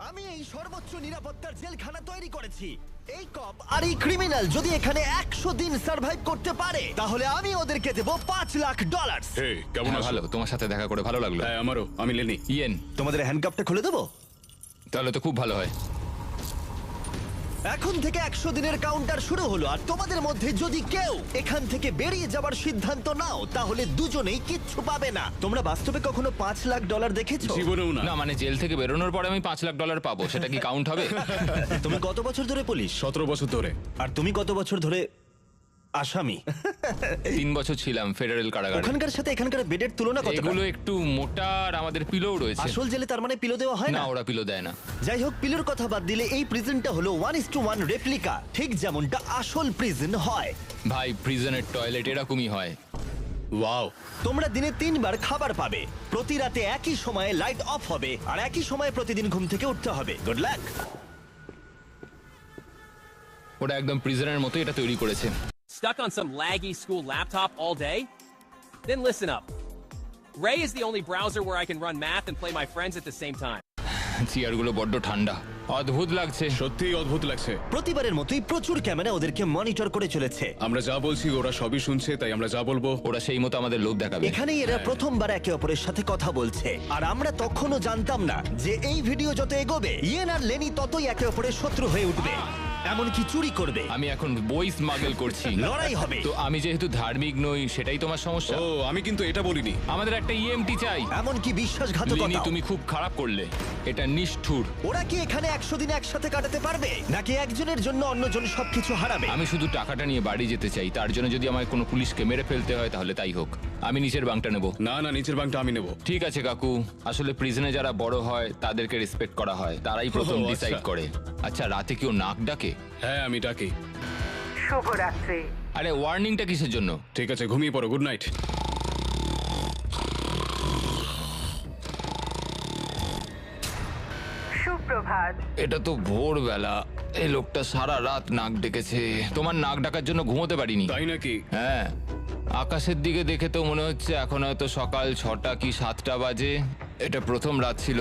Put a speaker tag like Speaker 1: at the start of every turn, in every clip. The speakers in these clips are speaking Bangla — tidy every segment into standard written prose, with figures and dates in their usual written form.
Speaker 1: আমি এই সর্বোচ্চ নিরাপত্তার জেলখানা তৈরি করেছি। এই কপ আর এই ক্রিমিনাল যদি এখানে 100 দিন সার্ভাইভ করতে পারে তাহলে আমি ওদেরকে দেব $5,00,000।
Speaker 2: হে কেমন আছো?
Speaker 3: ভালো, তোমার সাথে দেখা করে ভালো লাগলো।
Speaker 2: হ্যাঁ আমারও। আমি লেনি।
Speaker 3: ইয়েন,
Speaker 1: তোমাদের হ্যান্ডকাপটা খুলে দেবো?
Speaker 3: তাহলে তো খুব ভালো হয়।
Speaker 1: এখন থেকে 100 দিনের কাউন্টার শুরু হলো, আর তোমাদের মধ্যে যদি কেউ এখান থেকে বেরিয়ে যাবার সিদ্ধান্ত নাও তাহলে দুজনেই কিচ্ছু পাবে না। তোমরা বাস্তবে কখনো $5,00,000 দেখেছো?
Speaker 2: জীবনেও না।
Speaker 3: না মানে জেল থেকে বেরোনোর পরে আমি $5,00,000 পাবো, সেটা কি কাউন্ট হবে?
Speaker 1: তুমি কত বছর ধরে পুলিশ?
Speaker 2: 17 বছর ধরে।
Speaker 1: আর তুমি কত বছর ধরে আসামি?
Speaker 3: 3 বছর ছিলাম ফেডারেল কারাগারে।
Speaker 1: ওখানকার সাথে এখানকার বেডের তুলনা কত?
Speaker 3: এগুলো একটু মোটা আর আমাদের পিলোও রয়েছে।
Speaker 1: আসল জেলে তার মানে পিলো দেওয়া হয়
Speaker 3: না,
Speaker 1: না?
Speaker 3: ওরা পিলো দেয় না।
Speaker 1: যাই হোক, পিলোর কথা বাদ দিলে এই প্রিজনটা হলো 1:1 রেপ্লিকা, ঠিক যেমনটা আসল প্রিজন হয়।
Speaker 3: ভাই, প্রিজনের টয়লেট এরকমই হয়।
Speaker 2: ওয়াও।
Speaker 1: তোমরা দিনে 3 বার খাবার পাবে, প্রতি রাতে একই সময়ে লাইট অফ হবে, আর একই সময়ে প্রতিদিন ঘুম থেকে উঠতে হবে। Good luck.
Speaker 3: ওরা একদম প্রিজনের মতো এটা তৈরি করেছে।
Speaker 4: Stuck on some laggy school laptop all day? Then listen up. Ray is the only browser where I can run math and play my friends at the same time.
Speaker 3: চেয়ারগুলো বড্ড ঠান্ডা, অদ্ভুত লাগছে।
Speaker 2: সত্যিই অদ্ভুত লাগছে।
Speaker 1: প্রতিবারের মতোই প্রচুর ক্যামেরা ওদেরকে মনিটর করে চলেছে।
Speaker 2: আমরা যা বলছি ওরা সবই শুনছে, তাই আমরা যা বলবো
Speaker 3: ওরা সেই মতো আমাদের লোভ দেখাবে।
Speaker 1: এখানেই এরা প্রথমবার একে অপরের সাথে কথা বলছে, আর আমরা তখনও জানতাম না যে এই ভিডিও যত এগোবে ইয়েন আর লেনি ততই একে অপরের শত্রু হয়ে উঠবে, এমনকি চুরি করবে।
Speaker 3: আমি এখন বই স্মাগল করছি।
Speaker 1: লড়াই হবে।
Speaker 3: তো আমি যেহেতু ধার্মিক নই, সেটাই তোমার সমস্যা।
Speaker 2: ও আমি কিন্তু এটা বলিনি।
Speaker 3: আমাদের একটা ইএমটি চাই।
Speaker 1: এমনকি
Speaker 3: লিনি,
Speaker 1: বিশ্বাসঘাতকতা।
Speaker 3: তুমি খুব খারাপ করলে, এটা নিষ্ঠুর।
Speaker 1: ওরা কি এখানে 100 দিন একসাথে কাটাতে পারবে, নাকি একজনের জন্য অন্যজন সবকিছু হারাবে?
Speaker 3: আমি শুধু টাকাটা নিয়ে বাড়ি যেতে চাই, তার জন্য যদি আমায় কোনো পুলিশকে মেরে ফেলতে হয় তাহলে তাই হোক। আমি নিচের বাংটা নেব।
Speaker 2: না না, নিচের বাংটা আমি নেব।
Speaker 3: ঠিক আছে কাকু, আসলে প্রিজনে যারা বড় হয় তাদেরকে রেসপেক্ট করা হয়, তারাই প্রথম
Speaker 2: ও, আচ্ছা।
Speaker 3: ডিসাইড করে। আচ্ছা, রাতে কেউ নাক ডাকে?
Speaker 2: হ্যাঁ আমি ডাকি।
Speaker 5: শুভরাত্রি।
Speaker 3: আরে ওয়ার্নিংটা কিসের জন্য?
Speaker 2: ঠিক আছে, ঘুমিয়ে পড়ো। Good night.
Speaker 5: সুপ্রভাত।
Speaker 3: এটা তো ভোরবেলা, এই লোকটা সারা রাত নাক ডেকেছে। তোমার নাক ডাকার জন্য ঘুমোতে পারিনি।
Speaker 2: তাই নাকি?
Speaker 3: হ্যাঁ, আকাশের দিকে দেখে তো মনে হচ্ছে এখন হয়তো সকাল 6টা কি 7টা বাজে। এটা প্রথম রাত ছিল।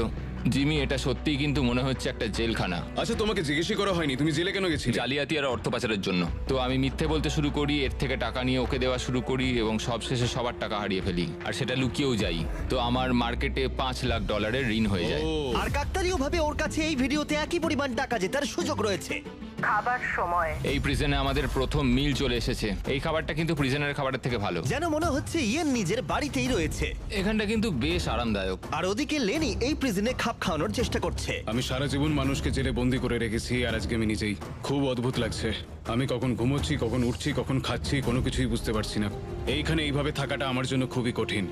Speaker 3: জিমি, এটা সত্যিই কিন্তু মনে হচ্ছে একটা জেলখানা।
Speaker 2: আচ্ছা, তোমাকে জিজ্ঞেসই করা হয়নি তুমি জেলে কেন গেছিলে?
Speaker 3: জালিয়াতি আর অর্থ পাচারের জন্য। তো আমি মিথ্যে বলতে শুরু করি, এর থেকে টাকা নিয়ে ওকে দেওয়া শুরু করি, এবং সবশেষে সবার টাকা হারিয়ে ফেলি, আর সেটা লুকিয়েও যাই। তো আমার মার্কেটে $5,00,000 ঋণ হয়ে যায়।
Speaker 2: ও
Speaker 1: আর কাকতালীয় ভাবে ওর কাছে এই ভিডিওতে একই পরিমাণ টাকা জেতার সুযোগ রয়েছে।
Speaker 5: খাবার সময়।
Speaker 3: এই প্রিজনে আমাদের প্রথম মিল চলে এসেছে। এই খাবারটা কিন্তু প্রিজনের খাবারের থেকে ভালো।
Speaker 1: যেন মনে হচ্ছে ইয়েন নিজের বাড়িতেই রয়েছে।
Speaker 3: এখানটা কিন্তু বেশ আরামদায়ক।
Speaker 1: আর ওদিকে লেনি এই প্রিজনে খাপ খাওয়ানোর চেষ্টা করছে।
Speaker 2: আমি সারা জীবন মানুষকে জেলে বন্দি করে রেখেছি, আর আজকে আমি নিজেই। খুব অদ্ভুত লাগছে। আমি কখন ঘুমোচ্ছি, কখন উঠছি, কখন খাচ্ছি, কোনো কিছুই বুঝতে পারছি না। এইখানে এইভাবে থাকাটা আমার জন্য খুবই কঠিন।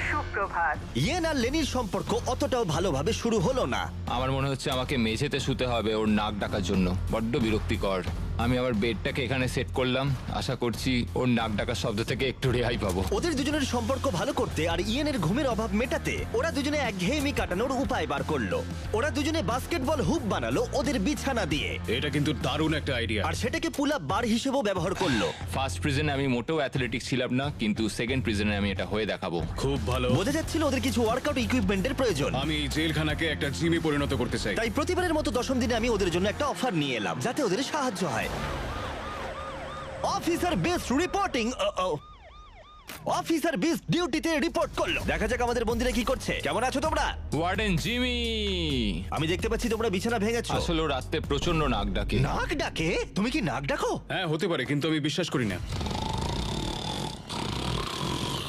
Speaker 5: সুপ্রভাত।
Speaker 1: ইয়েন আর লেনির সম্পর্ক অতটাও ভালোভাবে শুরু হলো না।
Speaker 3: আমার মনে হচ্ছে আমাকে মেঝেতে শুতে হবে ওর নাক ডাকার জন্য। বড্ড বিরক্তিকর। আমি আবার বেডটাকে এখানে সেট করলাম, আশা করছি ওর নাক ডাকার শব্দ থেকে একটু রেহাই পাবো।
Speaker 1: ওদের দুজনের সম্পর্ক ভালো করতে আর ইয়েনের ঘুমের অভাব মেটাতে ওরা দুজনে একঘেয়েমি কাটানোর উপায় বার করলো। ওরা দুজনে বাস্কেটবল হুপ বানালো ওদের বিছানা দিয়ে,
Speaker 2: এটা কিন্তু দারুণ একটা আইডিয়া।
Speaker 1: আর সেটাকে পুল আপ বার হিসেবেও ব্যবহার করলো।
Speaker 3: ফার্স্ট প্রিজনে আমি মোটেও অ্যাথলেটিক ছিলাম না, কিন্তু সেকেন্ড প্রিজনে আমি এটা হয়ে দেখাবো।
Speaker 2: খুব ভালো।
Speaker 1: বোঝা যাচ্ছিল ওদের কিছু ওয়ার্কআউট ইকুইপমেন্টের প্রয়োজন।
Speaker 2: আমি এই জেলখানাকে একটা জিমে পরিণত করতে চাই।
Speaker 1: তাই প্রতিবারের মতো 10ম দিনে আমি ওদের জন্য একটা অফার নিয়ে এলাম, যাতে ওদের সাহায্য হয়। Officer best reporting. Officer best ডিউটিতে রিপোর্ট করলো। দেখা যাক আমাদের বন্ধুরা কি করছে। কেমন আছো তোমরা?
Speaker 3: ওয়ার্ডেন জিমি,
Speaker 1: আমি দেখতে পাচ্ছি তোমরা বিছানা ভেঙেছো।
Speaker 3: আসলে ও রাতে প্রচন্ড নাক ডাকে।
Speaker 1: নাক ডাকে? তুমি কি নাক ডাকো?
Speaker 2: হ্যাঁ হতে পারে, কিন্তু আমি বিশ্বাস করি না।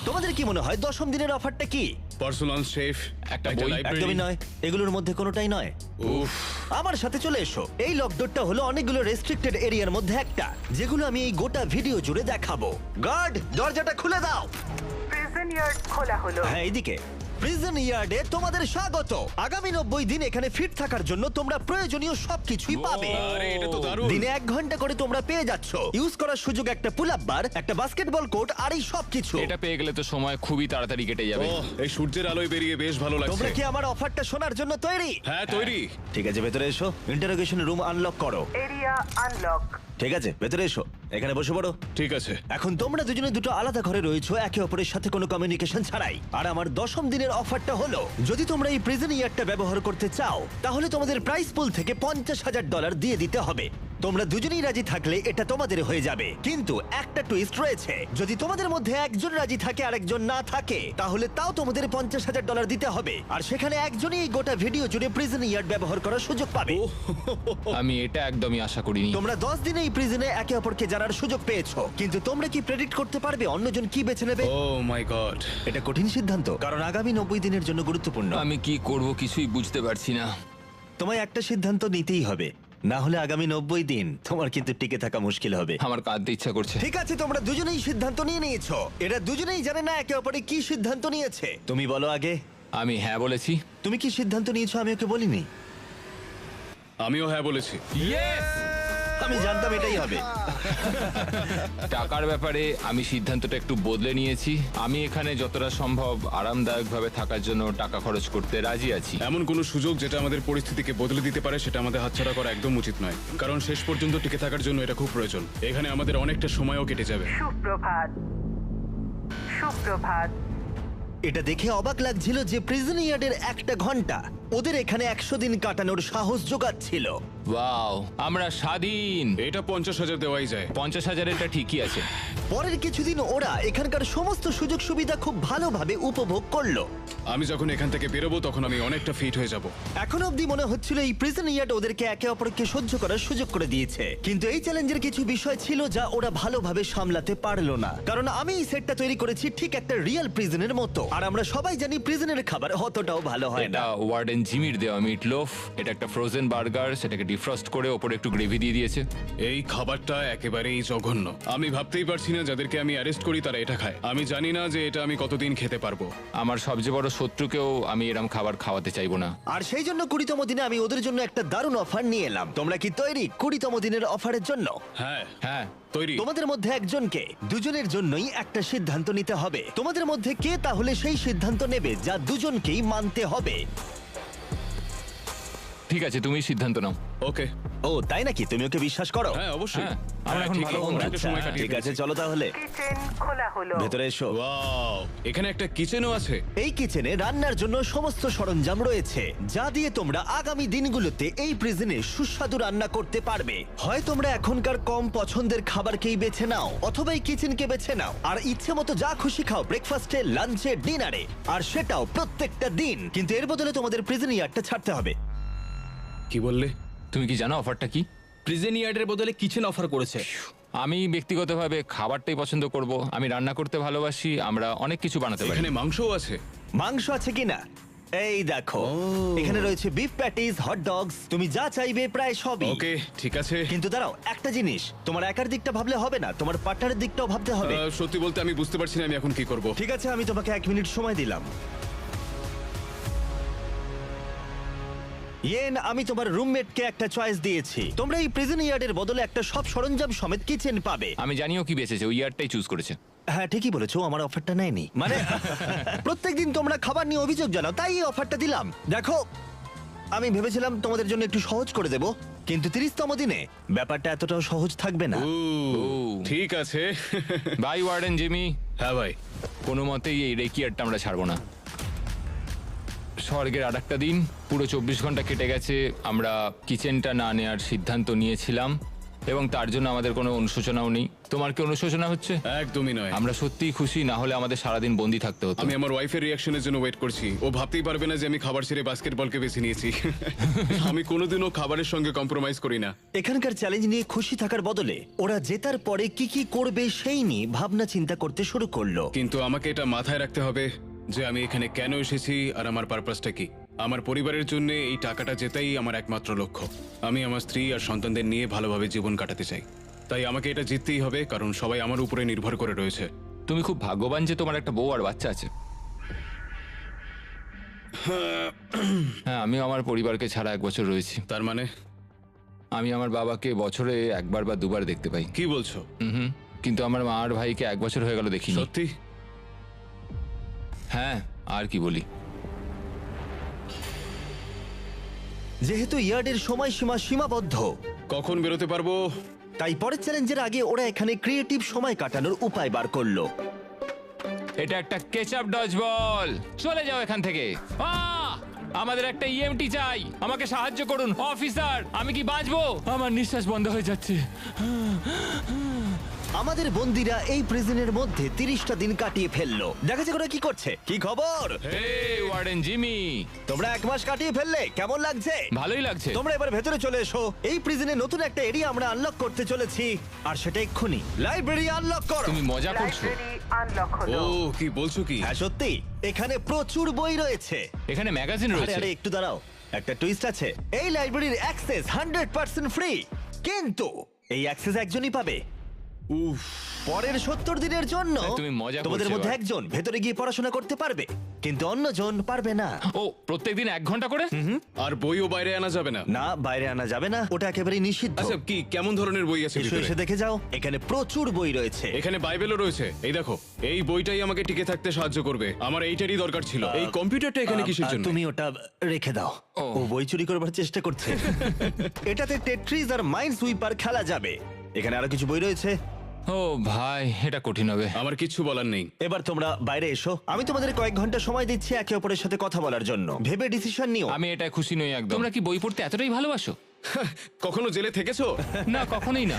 Speaker 1: তোমাদের কি মনে হয় 10ম দিনের অফারটা কি?
Speaker 2: পার্সোনাল শেফ,
Speaker 3: একটা
Speaker 2: একটা
Speaker 3: বই।
Speaker 2: লাইব্রেরি।
Speaker 1: একদমই নয়, এগুলোর মধ্যে কোনোটাই নয়।
Speaker 2: উফ,
Speaker 1: আমার সাথে চলে এসো। এই লকডাউনটা হলো অনেকগুলো রেস্ট্রিক্টেড এরিয়ার মধ্যে একটা, যেগুলো আমি এই গোটা ভিডিও জুড়ে দেখাবো। গার্ড, দরজাটা খুলে দাও।
Speaker 5: প্রিজন ইয়ার্ড খোলা হলো।
Speaker 1: হ্যাঁ, এইদিকে। প্রিজন ইয়ার্ডে তোমাদের স্বাগত। আগামী 90 দিন এখানে ফিট থাকার জন্য তোমরা প্রয়োজনীয় সবকিছুই পাবে।
Speaker 2: আরে এটা তো দারুণ।
Speaker 1: দিনে 1 ঘন্টা করে তোমরা পেয়ে যাচ্ছ। ইউজ করার সুযোগ একটা পুল আপ বার, একটা বাস্কেটবল কোর্ট, আর এই সবকিছু।
Speaker 3: এটা পেয়ে গেলে তো সময় খুবই তাড়াতাড়ি কেটে যাবে।
Speaker 2: ওহ, এই সূর্যের আলোয় বেরিয়ে বেশ ভালো লাগছে।
Speaker 1: তোমরা কি আমার অফারটা শোনার জন্য তৈরি?
Speaker 2: হ্যাঁ তৈরি।
Speaker 1: ঠিক আছে, ভেতরে এসো। ইন্টারোগেশন রুম আনলক করো।
Speaker 5: Area unlock.
Speaker 1: ঠিক আছে, ভেতরে এসো। এখানে বসে পড়ো।
Speaker 2: ঠিক আছে।
Speaker 1: এখন তোমরা দুজনে দুটো আলাদা ঘরে রয়েছো, একে অপরের সাথে কোনো কমিউনিকেশন ছাড়াই। আর আমার 10ম দিনের অফারটা হলো, যদি তোমরা এই প্রিজন ইয়ারটা ব্যবহার করতে চাও তাহলে তোমাদের প্রাইস পুল থেকে $50,000 দিয়ে দিতে হবে। তোমরা দুজনেই রাজি থাকলে এটা তোমাদের হয়ে যাবে, কিন্তু একটা টুইস্ট রয়েছে। যদি তোমাদের মধ্যে একজন রাজি থাকে আর একজন না থাকে, তাহলে তাও তোমাদের $50,000 দিতে হবে। আর সেখানে একজনই এই গোটা ভিডিও জুড়ে প্রিজন ইয়ার্ড ব্যবহার করার সুযোগ পাবে।
Speaker 3: আমি এটা একদমই আশা করিনি।
Speaker 1: তোমরা 10 দিনে এই প্রিজনে একে অপরকে জানার সুযোগ পেয়েছো, কিন্তু তোমরা কি প্রেডিক্ট করতে পারবে অন্যজন কি বেছে নেবে?
Speaker 2: ও মাই গড।
Speaker 1: এটা কঠিন সিদ্ধান্ত, কারণ আগামী 90 দিনের জন্য গুরুত্বপূর্ণ।
Speaker 3: আমি কি করব কিছুই বুঝতে পারছি না।
Speaker 1: তোমায় একটা সিদ্ধান্ত নিতেই হবে, না হলে আগামী 90 দিন তোমার কিন্তু টিকে থাকা মুশকিল হবে।
Speaker 3: আমার কাঁদতে ইচ্ছা করছে।
Speaker 1: ঠিক আছে, তোমরা দুজনেই সিদ্ধান্ত নিয়ে নিয়েছো। এরা দুজনেই জানে না একে অপরে কি সিদ্ধান্ত নিয়েছে। তুমি বলো আগে।
Speaker 3: আমি হ্যাঁ বলেছি।
Speaker 1: তুমি কি সিদ্ধান্ত নিয়েছো আমি ওকে বলিনি?
Speaker 2: আমিও হ্যাঁ বলেছি।
Speaker 1: আমি জানতাম এটাই হবে।
Speaker 3: টাকার ব্যাপারে আমি সিদ্ধান্তটা একটু বদলে নিয়েছি। আমি এখানে যতটা সম্ভব আরামদায়কভাবে থাকার জন্য টাকা খরচ করতে রাজি আছি।
Speaker 2: এমন কোনো সুযোগ যেটা আমাদের পরিস্থিতিকে বদলে দিতে পারে সেটা আমাদের হাতছাড়া করা একদম উচিত নয়, কারণ শেষ পর্যন্ত টিকে থাকার জন্য এটা খুব প্রয়োজন। এখানে আমাদের অনেকটা সময়ও কেটে যাবে।
Speaker 5: সুপ্রভাত। সুপ্রভাত।
Speaker 1: এটা দেখে অবাক লাগছিল যে প্রিজন ইয়ার্ডের একটা ঘন্টা ওদের এখানে 100 দিন কাটানোর সাহস জোগাচ্ছিল।
Speaker 3: ওয়াও, আমরা স্বাধীন।
Speaker 2: এটা 50,000 দেওয়াই যায়।
Speaker 3: 50,000 এটা ঠিকই আছে।
Speaker 1: পরের কিছুদিন ওরা এখানকার সমস্ত সুযোগ সুবিধা খুব ভালোভাবে উপভোগ করলো।
Speaker 2: আমি যখন এখান থেকে বেরোবো তখন আমি অনেকটা ফিট হয়ে যাব।
Speaker 1: এখন অবধি মনে হচ্ছিল এই প্রিজন ইয়ার্ড ওদেরকে একে অপরকে সহ্য করার সুযোগ করে দিয়েছে, কিন্তু এই চ্যালেঞ্জের কিছু বিষয় ছিল যা ওরা ভালোভাবে সামলাতে পারলো না। কারণ আমি এই সেটটা তৈরি করেছি ঠিক একটা রিয়েল প্রিজনের মতো, আর আমরা সবাই জানি প্রিজনের খাবার অতটাও ভালো হয় না।
Speaker 3: এটা ওয়ার্ডেন জিমির দেওয়া মিট লোফ। এটা একটা ফ্রোজেন বার্গার, সেটাকে ডিফ্রস্ট করে ওপরে একটু গ্রেভি দিয়ে দিয়েছে।
Speaker 2: এই খাবারটা একেবারেই জঘন্য। আমি ভাবতেই পারছি না যাদেরকে আমি অ্যারেস্ট করি তারা এটা খায়। আমি জানি না যে এটা আমি কতদিন খেতে পারবো।
Speaker 3: আমার সবচেয়ে বড় শত্রুকেও আমি এরম খাবার খাওয়াতে চাইবো না।
Speaker 1: আর সেই জন্য 20তম দিনে আমি ওদের জন্য একটা দারুণ অফার নিয়ে এলাম। তোমরা কি তৈরি 20তম দিনের অফারের জন্য?
Speaker 2: হ্যাঁ
Speaker 3: হ্যাঁ,
Speaker 2: তৈরি।
Speaker 1: তোমাদের মধ্যে একজনকে দুজনের জন্যই একটা সিদ্ধান্ত নিতে হবে। তোমাদের মধ্যে কে তাহলে সেই সিদ্ধান্ত নেবে যা দুজনকেই মানতে হবে?
Speaker 3: ঠিক আছে, তুমি সিদ্ধান্ত নাও।
Speaker 2: ওকে।
Speaker 1: ও তাই নাকি? তুমি ওকে বিশ্বাস করো?
Speaker 2: হ্যাঁ অবশ্যই।
Speaker 3: হ্যাঁ, আমরা এখন
Speaker 2: ঠিক
Speaker 3: ভালো
Speaker 2: আছে,
Speaker 3: বন্ধু।
Speaker 2: অনেকটা সময় কাটিয়ে
Speaker 1: ঠিক আছে,
Speaker 2: ফেলেছি।
Speaker 1: চলো তাহলে
Speaker 5: কিচেন খোলা হলো।
Speaker 1: ভেতরে এসো।
Speaker 2: ওয়াও, এখানে একটা কিচেনও আছে।
Speaker 1: এই কিচেনে রান্নার জন্য সমস্ত সরঞ্জাম রয়েছে, যা দিয়ে তোমরা আগামী দিনগুলোতে এই প্রিজনে সুস্বাদু রান্না করতে পারবে। হয় তোমরা এখনকার কম পছন্দের খাবারকেই বেছে নাও, অথবা এই কিচেনকে বেছে নাও আর ইচ্ছে মতো যা খুশি খাও, ব্রেকফাস্টে, লাঞ্চে, ডিনারে, আর সেটাও প্রত্যেকটা দিন। কিন্তু এর বদলে তোমাদের প্রিজন ইয়ার্ডটা ছাড়তে হবে।
Speaker 2: কি বললে?
Speaker 3: তুমি কি জানো অফারটা কি?
Speaker 6: প্রিজন ইয়ার্ডের বদলে কিচেন অফার করেছে।
Speaker 3: আমি ব্যক্তিগতভাবে খাবারটাই পছন্দ করব। আমি রান্না করতে ভালোবাসি। আমরা অনেক কিছু বানাতে পারি।
Speaker 2: এখানে মাংসও আছে।
Speaker 1: মাংস আছে কিনা? এই দেখো, এখানে রয়েছে বিফ প্যাটিস, হট ডগস, তুমি যা চাইবে প্রায় সবই।
Speaker 2: ওকে, ঠিক আছে।
Speaker 1: কিন্তু দাঁড়াও, একটা জিনিস, তোমার একার দিকটা ভাবলে হবে না, তোমার পার্টনারের দিকটাও ভাবতে হবে।
Speaker 2: সত্যি বলতে আমি বুঝতে পারছি না আমি এখন কি করব।
Speaker 1: ঠিক আছে, আমি তোমাকে 1 মিনিট সময় দিলাম। ইয়েন, আমি তোমার রুমমেটকে একটা চয়েস দিয়েছি। তোমরা এই প্রিজন ইয়ার্ডের বদলে একটা সব সরঞ্জাম সমেত কিচেন পাবে।
Speaker 3: আমি জানিও কি বেঁচেছে, ওই ইয়ারটাই চুজ করেছে।
Speaker 1: হ্যাঁ ঠিকই বলেছো, আমার অফারটা নেয়নি। মানে প্রত্যেকদিন তোমরা খাবার নিয়ে অভিযোগ জানাও, তাই এই অফারটা দিলাম। দেখো, আমি ভেবেছিলাম তোমাদের জন্য একটু সহজ করে দেব, কিন্তু 30তম দিনে ব্যাপারটা এতটাও সহজ থাকবে না।
Speaker 2: ঠিক আছে।
Speaker 3: Bye warden Jimmy.
Speaker 2: হ্যাঁ ভাই।
Speaker 3: কোনো মতেই এই রেকিয়ারটা আমরা ছাড়বো না। স্বর্গের আর একটা দিন, পুরো 24 ঘন্টা কেটে গেছে। আমরা কিচেনটা না নেওয়ার সিদ্ধান্ত নিয়েছিলাম এবং তার জন্য আমাদের কোনো অনুশোচনাও নেই। তোমার কি অনুশোচনা হচ্ছে?
Speaker 2: একদমই নয়।
Speaker 3: আমরা সত্যিই খুশি, না হলে আমাদের সারাদিন বন্দি থাকতে হতো।
Speaker 2: আমি আমার ওয়াইফের রিঅ্যাকশনের জন্য ওয়েট করছি। ও ভাবতেই পারবে না যে আমি খাবার ছেড়ে বাস্কেটবলকে বেছে নিয়েছি। আমি কোনোদিনও খাবারের সঙ্গে কম্প্রোমাইজ করি না।
Speaker 1: এখানকার চ্যালেঞ্জ নিয়ে খুশি থাকার বদলে ওরা জেতার পরে কি কি করবে সেই নিয়ে ভাবনা চিন্তা করতে শুরু করলো।
Speaker 2: কিন্তু আমাকে এটা মাথায় রাখতে হবে যে আমি এখানে কেন এসেছি আর আমার পারপাসটা কি। আমার পরিবারের জন্য এই টাকাটা জেতাই আমার একমাত্র লক্ষ্য। আমি আমার স্ত্রী আর সন্তানদের নিয়ে ভালোভাবে জীবন কাটাতে চাই, তাই আমাকে এটা জিততেই হবে, কারণ সবাই আমার উপরে নির্ভর করে রয়েছে।
Speaker 3: তুমি খুব ভাগ্যবান যে তোমার একটা বউ আর বাচ্চা আছে। হ্যাঁ, আমিও আমার পরিবারকে ছাড়া 1 বছর রয়েছি।
Speaker 2: তার মানে?
Speaker 3: আমি আমার বাবাকে বছরে 1বার বা 2বার দেখতে পাই।
Speaker 2: কি বলছো?
Speaker 3: হুম, কিন্তু আমার মা আর ভাইকে 1 বছর হয়ে গেল দেখিনি।
Speaker 2: সত্যি?
Speaker 3: হ্যাঁ, আর কি বলি।
Speaker 1: যেহেতু ইয়ার্ডের সময়সীমা সীমাবদ্ধ,
Speaker 2: কখন বেরোতে পারবো
Speaker 1: তাই পরের চ্যালেঞ্জের আগে ওরা এখানে ক্রিয়েটিভ সময় কাটানোর উপায় বার করলো।
Speaker 3: এটা একটা কেচাপ ডজ বল, চলে যাও এখান থেকে। আমাদের একটা ইএমটি চাই, আমাকে সাহায্য করুন অফিসার, আমি কি বাঁচবো? আমার নিঃশ্বাস বন্ধ হয়ে যাচ্ছে।
Speaker 1: আমাদের বন্দিরা এই প্রিজনের মধ্যে 30টা দিন কাটিয়ে ফেললো। দেখা যাক ওরা কি করছে। কি খবর?
Speaker 3: হে ওয়ার্ডেন জিমি,
Speaker 1: তোমরা 1 মাস কাটিয়ে ফেললে, কেমন লাগছে?
Speaker 3: ভালোই লাগছে।
Speaker 1: তোমরা এবার ভেতরে চলে এসো। এই প্রিজনে নতুন একটা এরিয়া আমরা আনলক করতে চলেছি, আর সেটা এক্ষুনি। লাইব্রেরি আনলক করো।
Speaker 3: তুমি মজা করছো?
Speaker 5: লাইব্রেরি আনলক
Speaker 2: ও
Speaker 5: হলো।
Speaker 2: কি বলছো কি?
Speaker 1: হ্যাঁ সত্যি, এখানে প্রচুর বই রয়েছে।
Speaker 3: এখানে ম্যাগাজিন
Speaker 1: আরে
Speaker 3: রয়েছে।
Speaker 1: আরে একটু দাঁড়াও, একটা টুইস্ট আছে। এই লাইব্রেরির অ্যাক্সেস 100% ফ্রি, কিন্তু এই অ্যাক্সেস একজনই পাবে।
Speaker 2: উফ,
Speaker 1: পরের 70 দিনের জন্য
Speaker 3: তুমি মজা করছো
Speaker 1: তোমাদের মধ্যে
Speaker 3: এবার।
Speaker 1: একজন ভেতরে গিয়ে পড়াশোনা করতে পারবে, কিন্তু অন্যজন পারবে না।
Speaker 3: ও প্রত্যেকদিন 1 ঘন্টা করে?
Speaker 2: আর বইও বাইরে আনা যাবে না?
Speaker 1: না, বাইরে আনা যাবে না, ওটা একেবারেই নিষিদ্ধ।
Speaker 2: আচ্ছা, কি কেমন ধরনের বই আছে
Speaker 1: এসো
Speaker 2: ভিতরে?
Speaker 1: এসে দেখে যাও, এখানে প্রচুর বই রয়েছে।
Speaker 2: এখানে বাইবেলও রয়েছে, এই দেখো। এই বইটাই আমাকে টিকে থাকতে সাহায্য করবে, আমার এইটারই দরকার ছিল। এই কম্পিউটারটা এখানে কিসের জন্য?
Speaker 1: তুমি ওটা রেখে দাও।
Speaker 3: ও।
Speaker 1: ও বই চুরি করবার চেষ্টা করছে। এটাতে টেট্রিস আর মাইন্ড সুইপার খেলা যাবে। এখানে আরো কিছু বই রয়েছে।
Speaker 3: ও ভাই, এটা কঠিন হবে।
Speaker 2: আমার কিচ্ছু বলার নেই।
Speaker 1: এবার তোমরা বাইরে এসো, আমি তোমাদের কয়েক ঘন্টা সময় দিচ্ছি একে অপরের সাথে কথা বলার জন্য। ভেবে ডিসিশন নিও।
Speaker 3: আমি এটা খুশি নই একদম। তোমরা কি বই পড়তে এতটাই ভালোবাসো?
Speaker 2: কখনো জেলে থেকেছো?
Speaker 3: না, কখনোই না।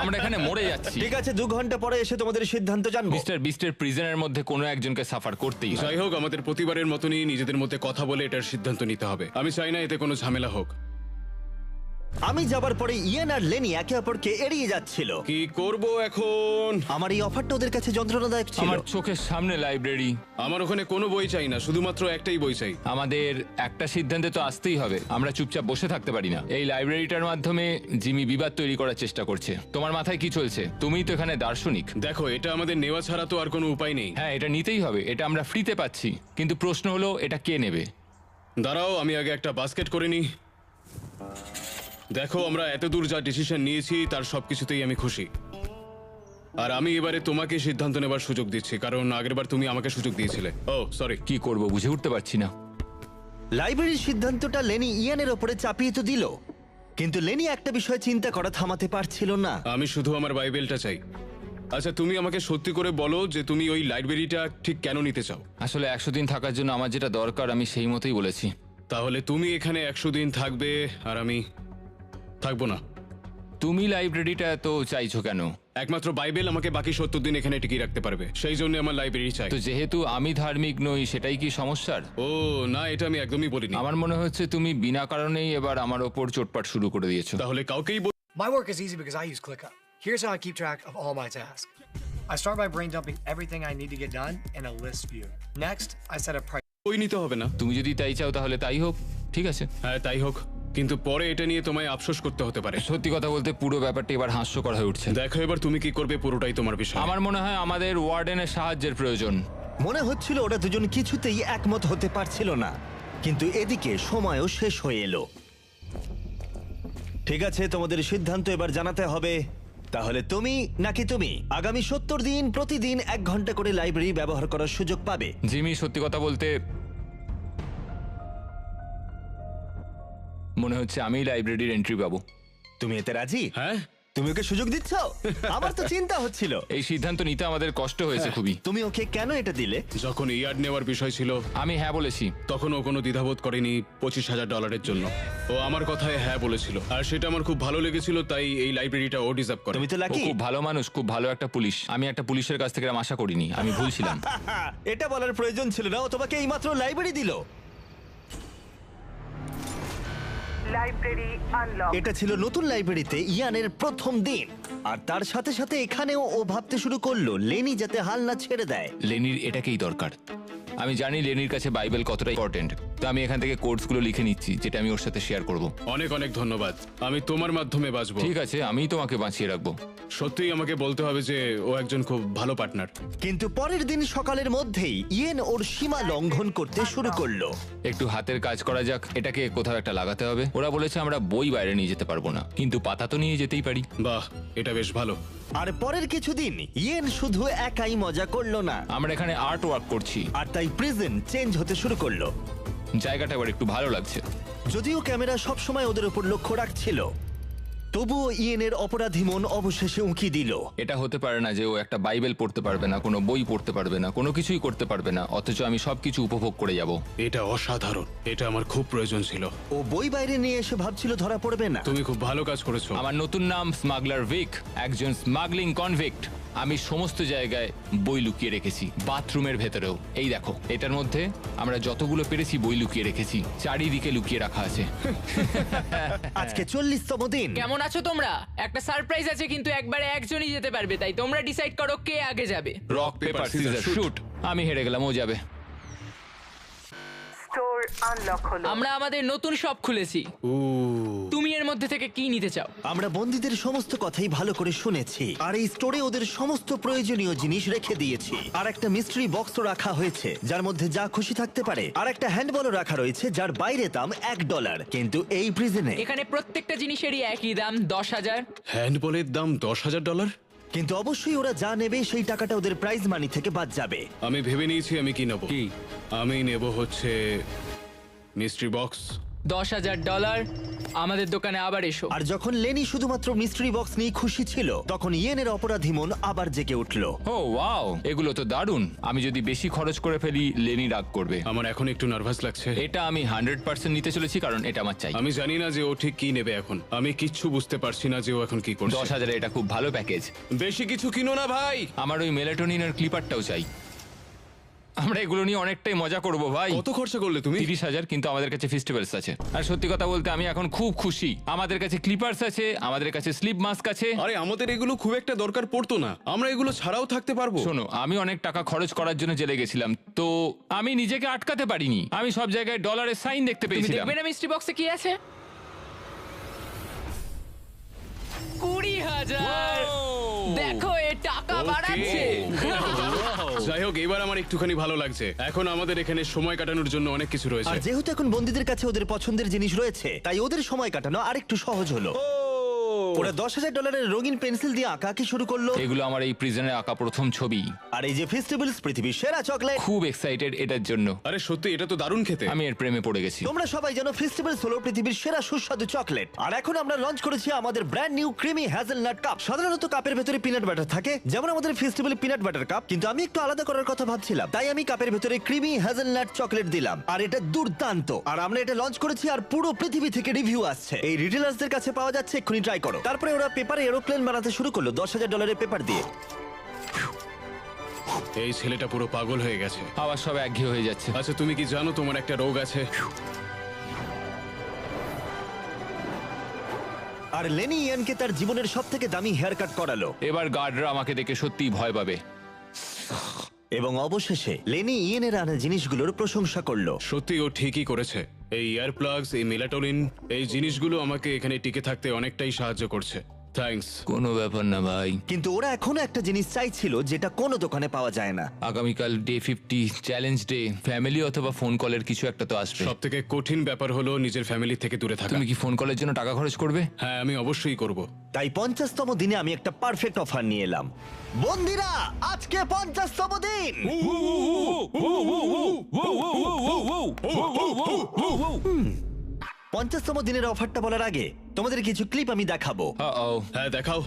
Speaker 3: আমরা এখানে মরে যাচ্ছি।
Speaker 1: ঠিক আছে, 2 ঘন্টা পরে এসে তোমাদের সিদ্ধান্ত জানবো।
Speaker 3: মিস্টার বিস্টের প্রিজনের মধ্যে কোনো একজনকে সাফার করতেই হয়।
Speaker 2: যাই হোক, আমাদের প্রতিবারের মতনই নিজেদের মধ্যে কথা বলে এটার সিদ্ধান্ত নিতে হবে। আমি চাই না এতে কোনো ঝামেলা হোক।
Speaker 1: আমি যাবার পরে ইয়েন আর লেনি একে অপরকে এড়িয়ে যাচ্ছিল।
Speaker 2: কি করব এখন?
Speaker 1: আমার এই অফারটা ওদের কাছে যন্ত্রণাদায়ক ছিল।
Speaker 3: আমার চোখের সামনে লাইব্রেরি।
Speaker 2: আমার ওখানে কোনো বই চাই না, শুধুমাত্র একটাই বই চাই।
Speaker 3: আমাদের একটা সিদ্ধান্তে তো আসতেই হবে, আমরা চুপচাপ বসে থাকতে পারি না। এই লাইব্রেরিটার মাধ্যমে জিমি বিবাদ তৈরি করার চেষ্টা করছে। তোমার মাথায় কি চলছে? তুমিই তো এখানে দার্শনিক।
Speaker 2: দেখো, এটা আমাদের নেওয়া ছাড়া তো আর কোনো উপায় নেই।
Speaker 3: হ্যাঁ, এটা নিতেই হবে, এটা আমরা ফ্রিতে পাচ্ছি। কিন্তু প্রশ্ন হলো, এটা কে নেবে?
Speaker 2: দাঁড়াও, আমি আগে একটা বাস্কেট করে নিই। দেখো, আমরা এত দূর যা ডিসিশন নিয়েছি তার সবকিছুতেই আমি খুশি। আর আমি এবারে তোমাকে সিদ্ধান্ত নেবার সুযোগ দিচ্ছি, কারণ আগেরবার তুমি আমাকে সুযোগ দিয়েছিলে। ও সরি।
Speaker 3: কি করব বুঝে উঠতে পারছি না।
Speaker 1: লাইব্রেরির সিদ্ধান্তটা লেনি ইয়ানের ওপরে চাপিয়ে তো দিল, কিন্তু লেনি একটা বিষয় চিন্তা করা থামাতে পারছিল না।
Speaker 2: আমি শুধু আমার বাইবেলটা চাই। আচ্ছা, তুমি আমাকে সত্যি করে বলো যে তুমি ওই লাইব্রেরিটা ঠিক কেন নিতে চাও?
Speaker 3: আসলে 100 দিন থাকার জন্য আমার যেটা দরকার আমি সেই মতোই বলেছি।
Speaker 2: তাহলে তুমি এখানে 100 দিন থাকবে আর আমি থাকবো না।
Speaker 3: তুমি লাইব্রেরিটা এত চাইছো কেন?
Speaker 2: একমাত্র বাইবেল আমাকে বাকি 70 দিন এখানে টিকিয়ে রাখতে পারবে, সেই জন্য আমার লাইব্রেরি চাই।
Speaker 3: তো যেহেতু আমি ধার্মিক নই, সেটাই কি সমস্যার?
Speaker 2: ও না, এটা আমি একদমই বলিনি।
Speaker 3: আমার মনে হচ্ছে তুমি বিনা কারণেই এবার আমার ওপর চোটপাট শুরু করে দিয়েছো।
Speaker 2: তাহলে কাউকেই
Speaker 7: My work is easy because I use ClickUp. Here's how I keep track of all my tasks. I start by brain dumping everything I need to get done in a list view. Next, I set a priority.
Speaker 2: বই নিতে হবে না।
Speaker 3: তুমি যদি তাই চাও তাহলে তাই হোক, ঠিক আছে।
Speaker 2: হ্যাঁ, তাই হোক, কিন্তু পরে এটা নিয়ে তোমায় আফসোস করতে হতে পারে।
Speaker 3: সত্যি কথা বলতে পুরো ব্যাপারটা এবার হাস্যকর হয়ে উঠছে।
Speaker 2: দেখো, এবার তুমি কি করবে পুরোটাই তোমার বিষয়।
Speaker 3: আমার মনে হয় আমাদের ওয়ার্ডেনের সাহায্যের প্রয়োজন।
Speaker 1: মনে হচ্ছিল ওরা দুজন কিছুতেই একমত হতে পারছিল না, কিন্তু এদিকে সময়ও শেষ হয়ে এলো। ঠিক আছে, তোমাদের সিদ্ধান্ত এবার জানাতে হবে। তাহলে তুমি নাকি তুমি আগামী 70 দিন প্রতিদিন 1 ঘন্টা করে লাইব্রেরি ব্যবহার করার সুযোগ পাবে।
Speaker 3: জিমি, সত্যি কথা বলতে মনে হচ্ছে আমি লাইব্রেরির এন্ট্রি পাবো।
Speaker 1: তুমি এতে রাজি?
Speaker 2: হ্যাঁ,
Speaker 1: তুমি ওকে সুযোগ দিচ্ছ? আমার তো চিন্তা হচ্ছিল।
Speaker 3: এই সিদ্ধান্ত নিতে আমাদের কষ্ট হয়েছে খুবই।
Speaker 1: তুমি ওকে কেন এটা দিলে?
Speaker 2: যখন ইয়ার্ড নেওয়ার বিষয় ছিল
Speaker 3: আমি হ্যাঁ বলেছি।
Speaker 2: তখন ও কোনো দ্বিধাবোধ করেনি $25,000 জন্য। ও আমার কথায় হ্যাঁ বলেছিল, আর সেটা আমার খুব ভালো লেগেছিল, তাই এই লাইব্রেরিটা ও ডিজার্ভ করে।
Speaker 1: তুমি তো
Speaker 3: ও
Speaker 1: লাকি।
Speaker 3: খুব ভালো মানুষ, খুব ভালো একটা পুলিশ। আমি একটা পুলিশের কাছ থেকে এরম আশা করিনি, আমি ভুলছিলাম।
Speaker 1: এটা বলার প্রয়োজন ছিল না, ও তোমাকে এইমাত্র লাইব্রেরি দিল।
Speaker 5: Library unlock.
Speaker 1: এটা ছিল নতুন লাইব্রেরিতে ইয়ানের প্রথম দিন, আর তার সাথে সাথে এখানেও ও ভাবতে শুরু করলো লেনি যাতে হাল না ছেড়ে দেয়।
Speaker 3: লেনির এটাকেই দরকার। আমি জানি লেনির কাছে বাইবেল কতটা ইম্পর্টেন্ট, তো আমি এখান থেকে কোর্সগুলো লিখে নিচ্ছি যেটা আমি ওর সাথে শেয়ার করব।
Speaker 2: অনেক অনেক ধন্যবাদ, আমি তোমার মাধ্যমে বাঁচবো।
Speaker 3: ঠিক আছে, আমিই তোমাকে বাঁচিয়ে রাখবো।
Speaker 2: সত্যিই আমাকে বলতে হবে যে ও একজন খুব ভালো পার্টনার।
Speaker 1: কিন্তু পরের দিন সকালের মধ্যেই ইয়েন ওর সীমা লঙ্ঘন করতে শুরু করলো।
Speaker 3: একটু হাতের কাজ করা যাক, এটাকে কোথাও একটা লাগাতে হবে। ওরা বলেছে আমরা বই বাইরে নিয়ে যেতে পারবো না, কিন্তু পাতা তো নিয়ে যেতেই পারি।
Speaker 2: বাহ, এটা বেশ ভালো।
Speaker 1: আর পরের কিছুদিন ইয়েন শুধু একাই মজা করলো না,
Speaker 3: আমরা এখানে আর্ট ওয়ার্ক করছি,
Speaker 1: আর তাই প্রিজন চেঞ্জ হতে শুরু করলো।
Speaker 3: জায়গাটা এবার একটু ভালো লাগছে।
Speaker 1: যদিও ক্যামেরা সবসময় ওদের উপর লক্ষ্য রাখছিল, তবুও ইয়েনের অপরাধী মন অবশেষে উঁকি দিল।
Speaker 3: এটা হতে পারে না যে ও একটা বাইবেল পড়তে পারবে না, কোনো বই পড়তে পারবে না, কোনো কিছুই করতে পারবে না, অথচ আমি সবকিছু উপভোগ করে যাব।
Speaker 2: এটা অসাধারণ, এটা আমার খুব প্রয়োজন ছিল।
Speaker 1: ও বই বাইরে নিয়ে এসে ভাবছিল ধরা পড়বে না।
Speaker 2: তুমি খুব ভালো কাজ করেছো।
Speaker 3: আমার নতুন নাম স্মাগলার ভিক, একজন স্মাগলিং কনভিক্ট। আমি সমস্ত জায়গায় বই লুকিয়ে রেখেছি, বাথরুমের ভেতরেও। এই দেখো, এটার মধ্যে আমরা যতগুলো পেরেছি বই লুকিয়ে রেখেছি, চারিদিকে লুকিয়ে রাখা আছে।
Speaker 1: আজকে 40তম দিন।
Speaker 8: কেমন আছো তোমরা? একটা সারপ্রাইজ আছে, কিন্তু একবারে একজনই যেতে পারবে, তাই তোমরা ডিসাইড করো কে আগে যাবে।
Speaker 3: Rock paper scissor shoot. আমি হেরে গেলাম, ও যাবে।
Speaker 5: স্টোর আনলক হলো।
Speaker 8: আমরা আমাদের নতুন শপ খুলেছি। তুমি এর মধ্যে থেকে কি নিতে চাও?
Speaker 1: আমরা বন্দীদের সমস্ত কথাই ভালো করে শুনেছি, আর এই স্টোরে ওদের সমস্ত প্রয়োজনীয় জিনিস রেখে দিয়েছি। আর একটা মিস্ট্রি বক্সও রাখা হয়েছে যার মধ্যে যা খুশি থাকতে পারে। আর একটা হ্যান্ডবলও রাখা রয়েছে যার বাইরে দাম $1, কিন্তু এই প্রিজনে।
Speaker 8: এখানে প্রত্যেকটা জিনিসেরই একই দাম, 10,000।
Speaker 2: হ্যান্ডবলের দাম $10,000।
Speaker 1: কিন্তু অবশ্যই ওরা যা নেবে সেই টাকাটা ওদের প্রাইজ মানি থেকে বাদ যাবে।
Speaker 2: আমি ভেবে নিয়েছি আমি কি নেব। আমি নেব হচ্ছে মিস্ট্রি বক্স।
Speaker 8: $10,000। আমাদের দোকানে আবার এসো।
Speaker 1: আর যখন লেনি শুধুমাত্র মিস্ট্রি বক্স নিয়ে খুশি ছিল, তখন ইয়েনের অপরাধী মন আবার জেগে উঠলো।
Speaker 3: ও ওয়াও, এগুলো তো দারুণ। আমি যদি বেশি খরচ করে ফেলি, লেনি রাগ করবে।
Speaker 2: আমার এখন একটু নার্ভাস লাগছে।
Speaker 3: এটা আমি 100% নিতে চলেছি, কারণ এটা আমার চাই।
Speaker 2: আমি জানি না যে ও ঠিক কি নেবে এখন। আমি কিচ্ছু বুঝতে পারছি না যে ও এখন কি করছে।
Speaker 3: 10,000 এটা খুব ভালো প্যাকেজ।
Speaker 2: বেশি কিছু কিনো না ভাই।
Speaker 3: আমার ওই মেলাটোনিনের ক্লিপারটাও চাই। আমরা এগুলো নিয়ে অনেকটাই মজা করব ভাই।
Speaker 2: কত খরচা করলে তুমি?
Speaker 3: 30,000, কিন্তু আমাদের কাছে ফেস্টিভ্যালস আছে। আর সত্যি কথা বলতে আমি এখন খুব খুশি। আমাদের কাছে ক্লিপার্স আছে, আমাদের কাছে স্লিপ মাস্ক আছে।
Speaker 2: আরে আমাদের এগুলো খুব একটা দরকার পড়তো না, আমরা এগুলো ছাড়াও থাকতে পারবো।
Speaker 3: শোনো, আমি অনেক টাকা খরচ করার জন্য জেলে গেছিলাম, তো আমি নিজেকে আটকাতে পারিনি। আমি সব জায়গায় ডলারের সাইন দেখতে
Speaker 8: তুমি
Speaker 3: পেয়েছিলাম।
Speaker 8: দেখবে না মিস্ট্রি বক্সে কি আছে? 20,000। দেখো, এ টাকা বাড়াচ্ছে।
Speaker 2: যাই হোক, এবার আমার একটুখানি ভালো লাগছে। এখন আমাদের এখানে সময় কাটানোর জন্য অনেক কিছু
Speaker 1: আর
Speaker 2: রয়েছে।
Speaker 1: যেহেতু এখন বন্দীদের কাছে ওদের পছন্দের জিনিস রয়েছে, তাই ওদের সময় কাটানো আরেকটু সহজ হলো। ওরা $10,000 রঙিন পেন্সিল দিয়ে আঁকাকে শুরু করলো।
Speaker 3: এগুলো আমার এই প্রিজনে আঁকা প্রথম ছবি।
Speaker 1: আর এই যে ফেস্টিভ্যালস, পৃথিবীর সেরা চকলেট।
Speaker 3: খুব এক্সাইটেড এটার জন্য।
Speaker 2: আরে সত্যি, এটা তো দারুণ খেতে।
Speaker 3: আমি এর প্রেমে পড়ে গেছি।
Speaker 1: তোমরা সবাই জানো ফেস্টিভ্যালস হলো পৃথিবীর সেরা সুস্বাদু চকলেট। আর এখন আমরা লঞ্চ করেছি আমাদের brand new creamy hazelnut cup. সাধারণত কাপের ভেতরে পিনাট বাটার থাকে, যেমন আমাদের ফেস্টিভ্যাল পিনাট বাটার কাপ, কিন্তু আমি একটু আলাদা করার কথা ভাবছিলাম, তাই আমি কাপের ভেতরে ক্রিমি হ্যাজেলনাট চকলেট দিলাম। আর এটা দুর্দান্ত। আর আমরা এটা লঞ্চ করেছি, আর পুরো পৃথিবী থেকে রিভিউ আসছে। এই রিটেলার্সদের কাছে পাওয়া যাচ্ছে, এক্ষুনি ট্রাই করো। তারপরে ওরা পেপারে এরোপ্লেন বানাতে শুরু করলো $10,000 পেপার দিয়ে।
Speaker 2: এই ছেলেটা পুরো পাগল হয়ে গেছে।
Speaker 3: আবার সব একঘেয়ে হয়ে যাচ্ছে।
Speaker 2: আচ্ছা, তুমি কি জানো তোমার একটা রোগ আছে?
Speaker 1: আর লেনি ইয়ানকে তার জীবনের সবথেকে দামি হেয়ার কাট করালো।
Speaker 3: এবার গার্ডরা আমাকে দেখে সত্যিই ভয় পাবে।
Speaker 1: এবং অবশেষে লেনি ইয়েনের আনা জিনিসগুলোর প্রশংসা করলো।
Speaker 2: সত্যি ও ঠিকই করেছে। এই ইয়ার প্লাগস, এই মেলাটোনিন, এই জিনিসগুলো আমাকে এখানে টিকে থাকতে অনেকটাই সাহায্য করছে। থ্যাঙ্কস।
Speaker 3: কোনো ব্যাপার না ভাই।
Speaker 1: কিন্তু ওরা এখনো একটা জিনিস চাইছিল যেটা কোনো দোকানে পাওয়া যায় না।
Speaker 3: আগামীকাল ডে 50, চ্যালেঞ্জ ডে। ফ্যামিলি অথবা ফোন কলের কিছু একটা তো আসবে।
Speaker 2: সব থেকে কঠিন ব্যাপার হলো নিজের ফ্যামিলি থেকে দূরে থাকা।
Speaker 3: তুমি কি ফোন কলের জন্য টাকা খরচ করবে?
Speaker 2: হ্যাঁ, আমি অবশ্যই করব।
Speaker 1: তাই 50তম দিনে আমি একটা পারফেক্ট অফার নিয়ে এলাম। বন্ধুরা, আজকে 50তম দিন। 50তম দিনের অফারটা বলার আগে তোমাদের কিছু ক্লিপ আমি দেখাবো।
Speaker 2: হ্যাঁ, দেখাও।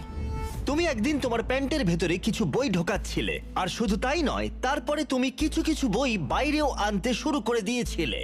Speaker 1: তুমি একদিন তোমার প্যান্টের ভেতরে কিছু বই ঢোকাচ্ছিলে, আর শুধু তাই নয়, তারপরে তুমি কিছু কিছু বই বাইরেও আনতে শুরু করে দিয়েছিলে।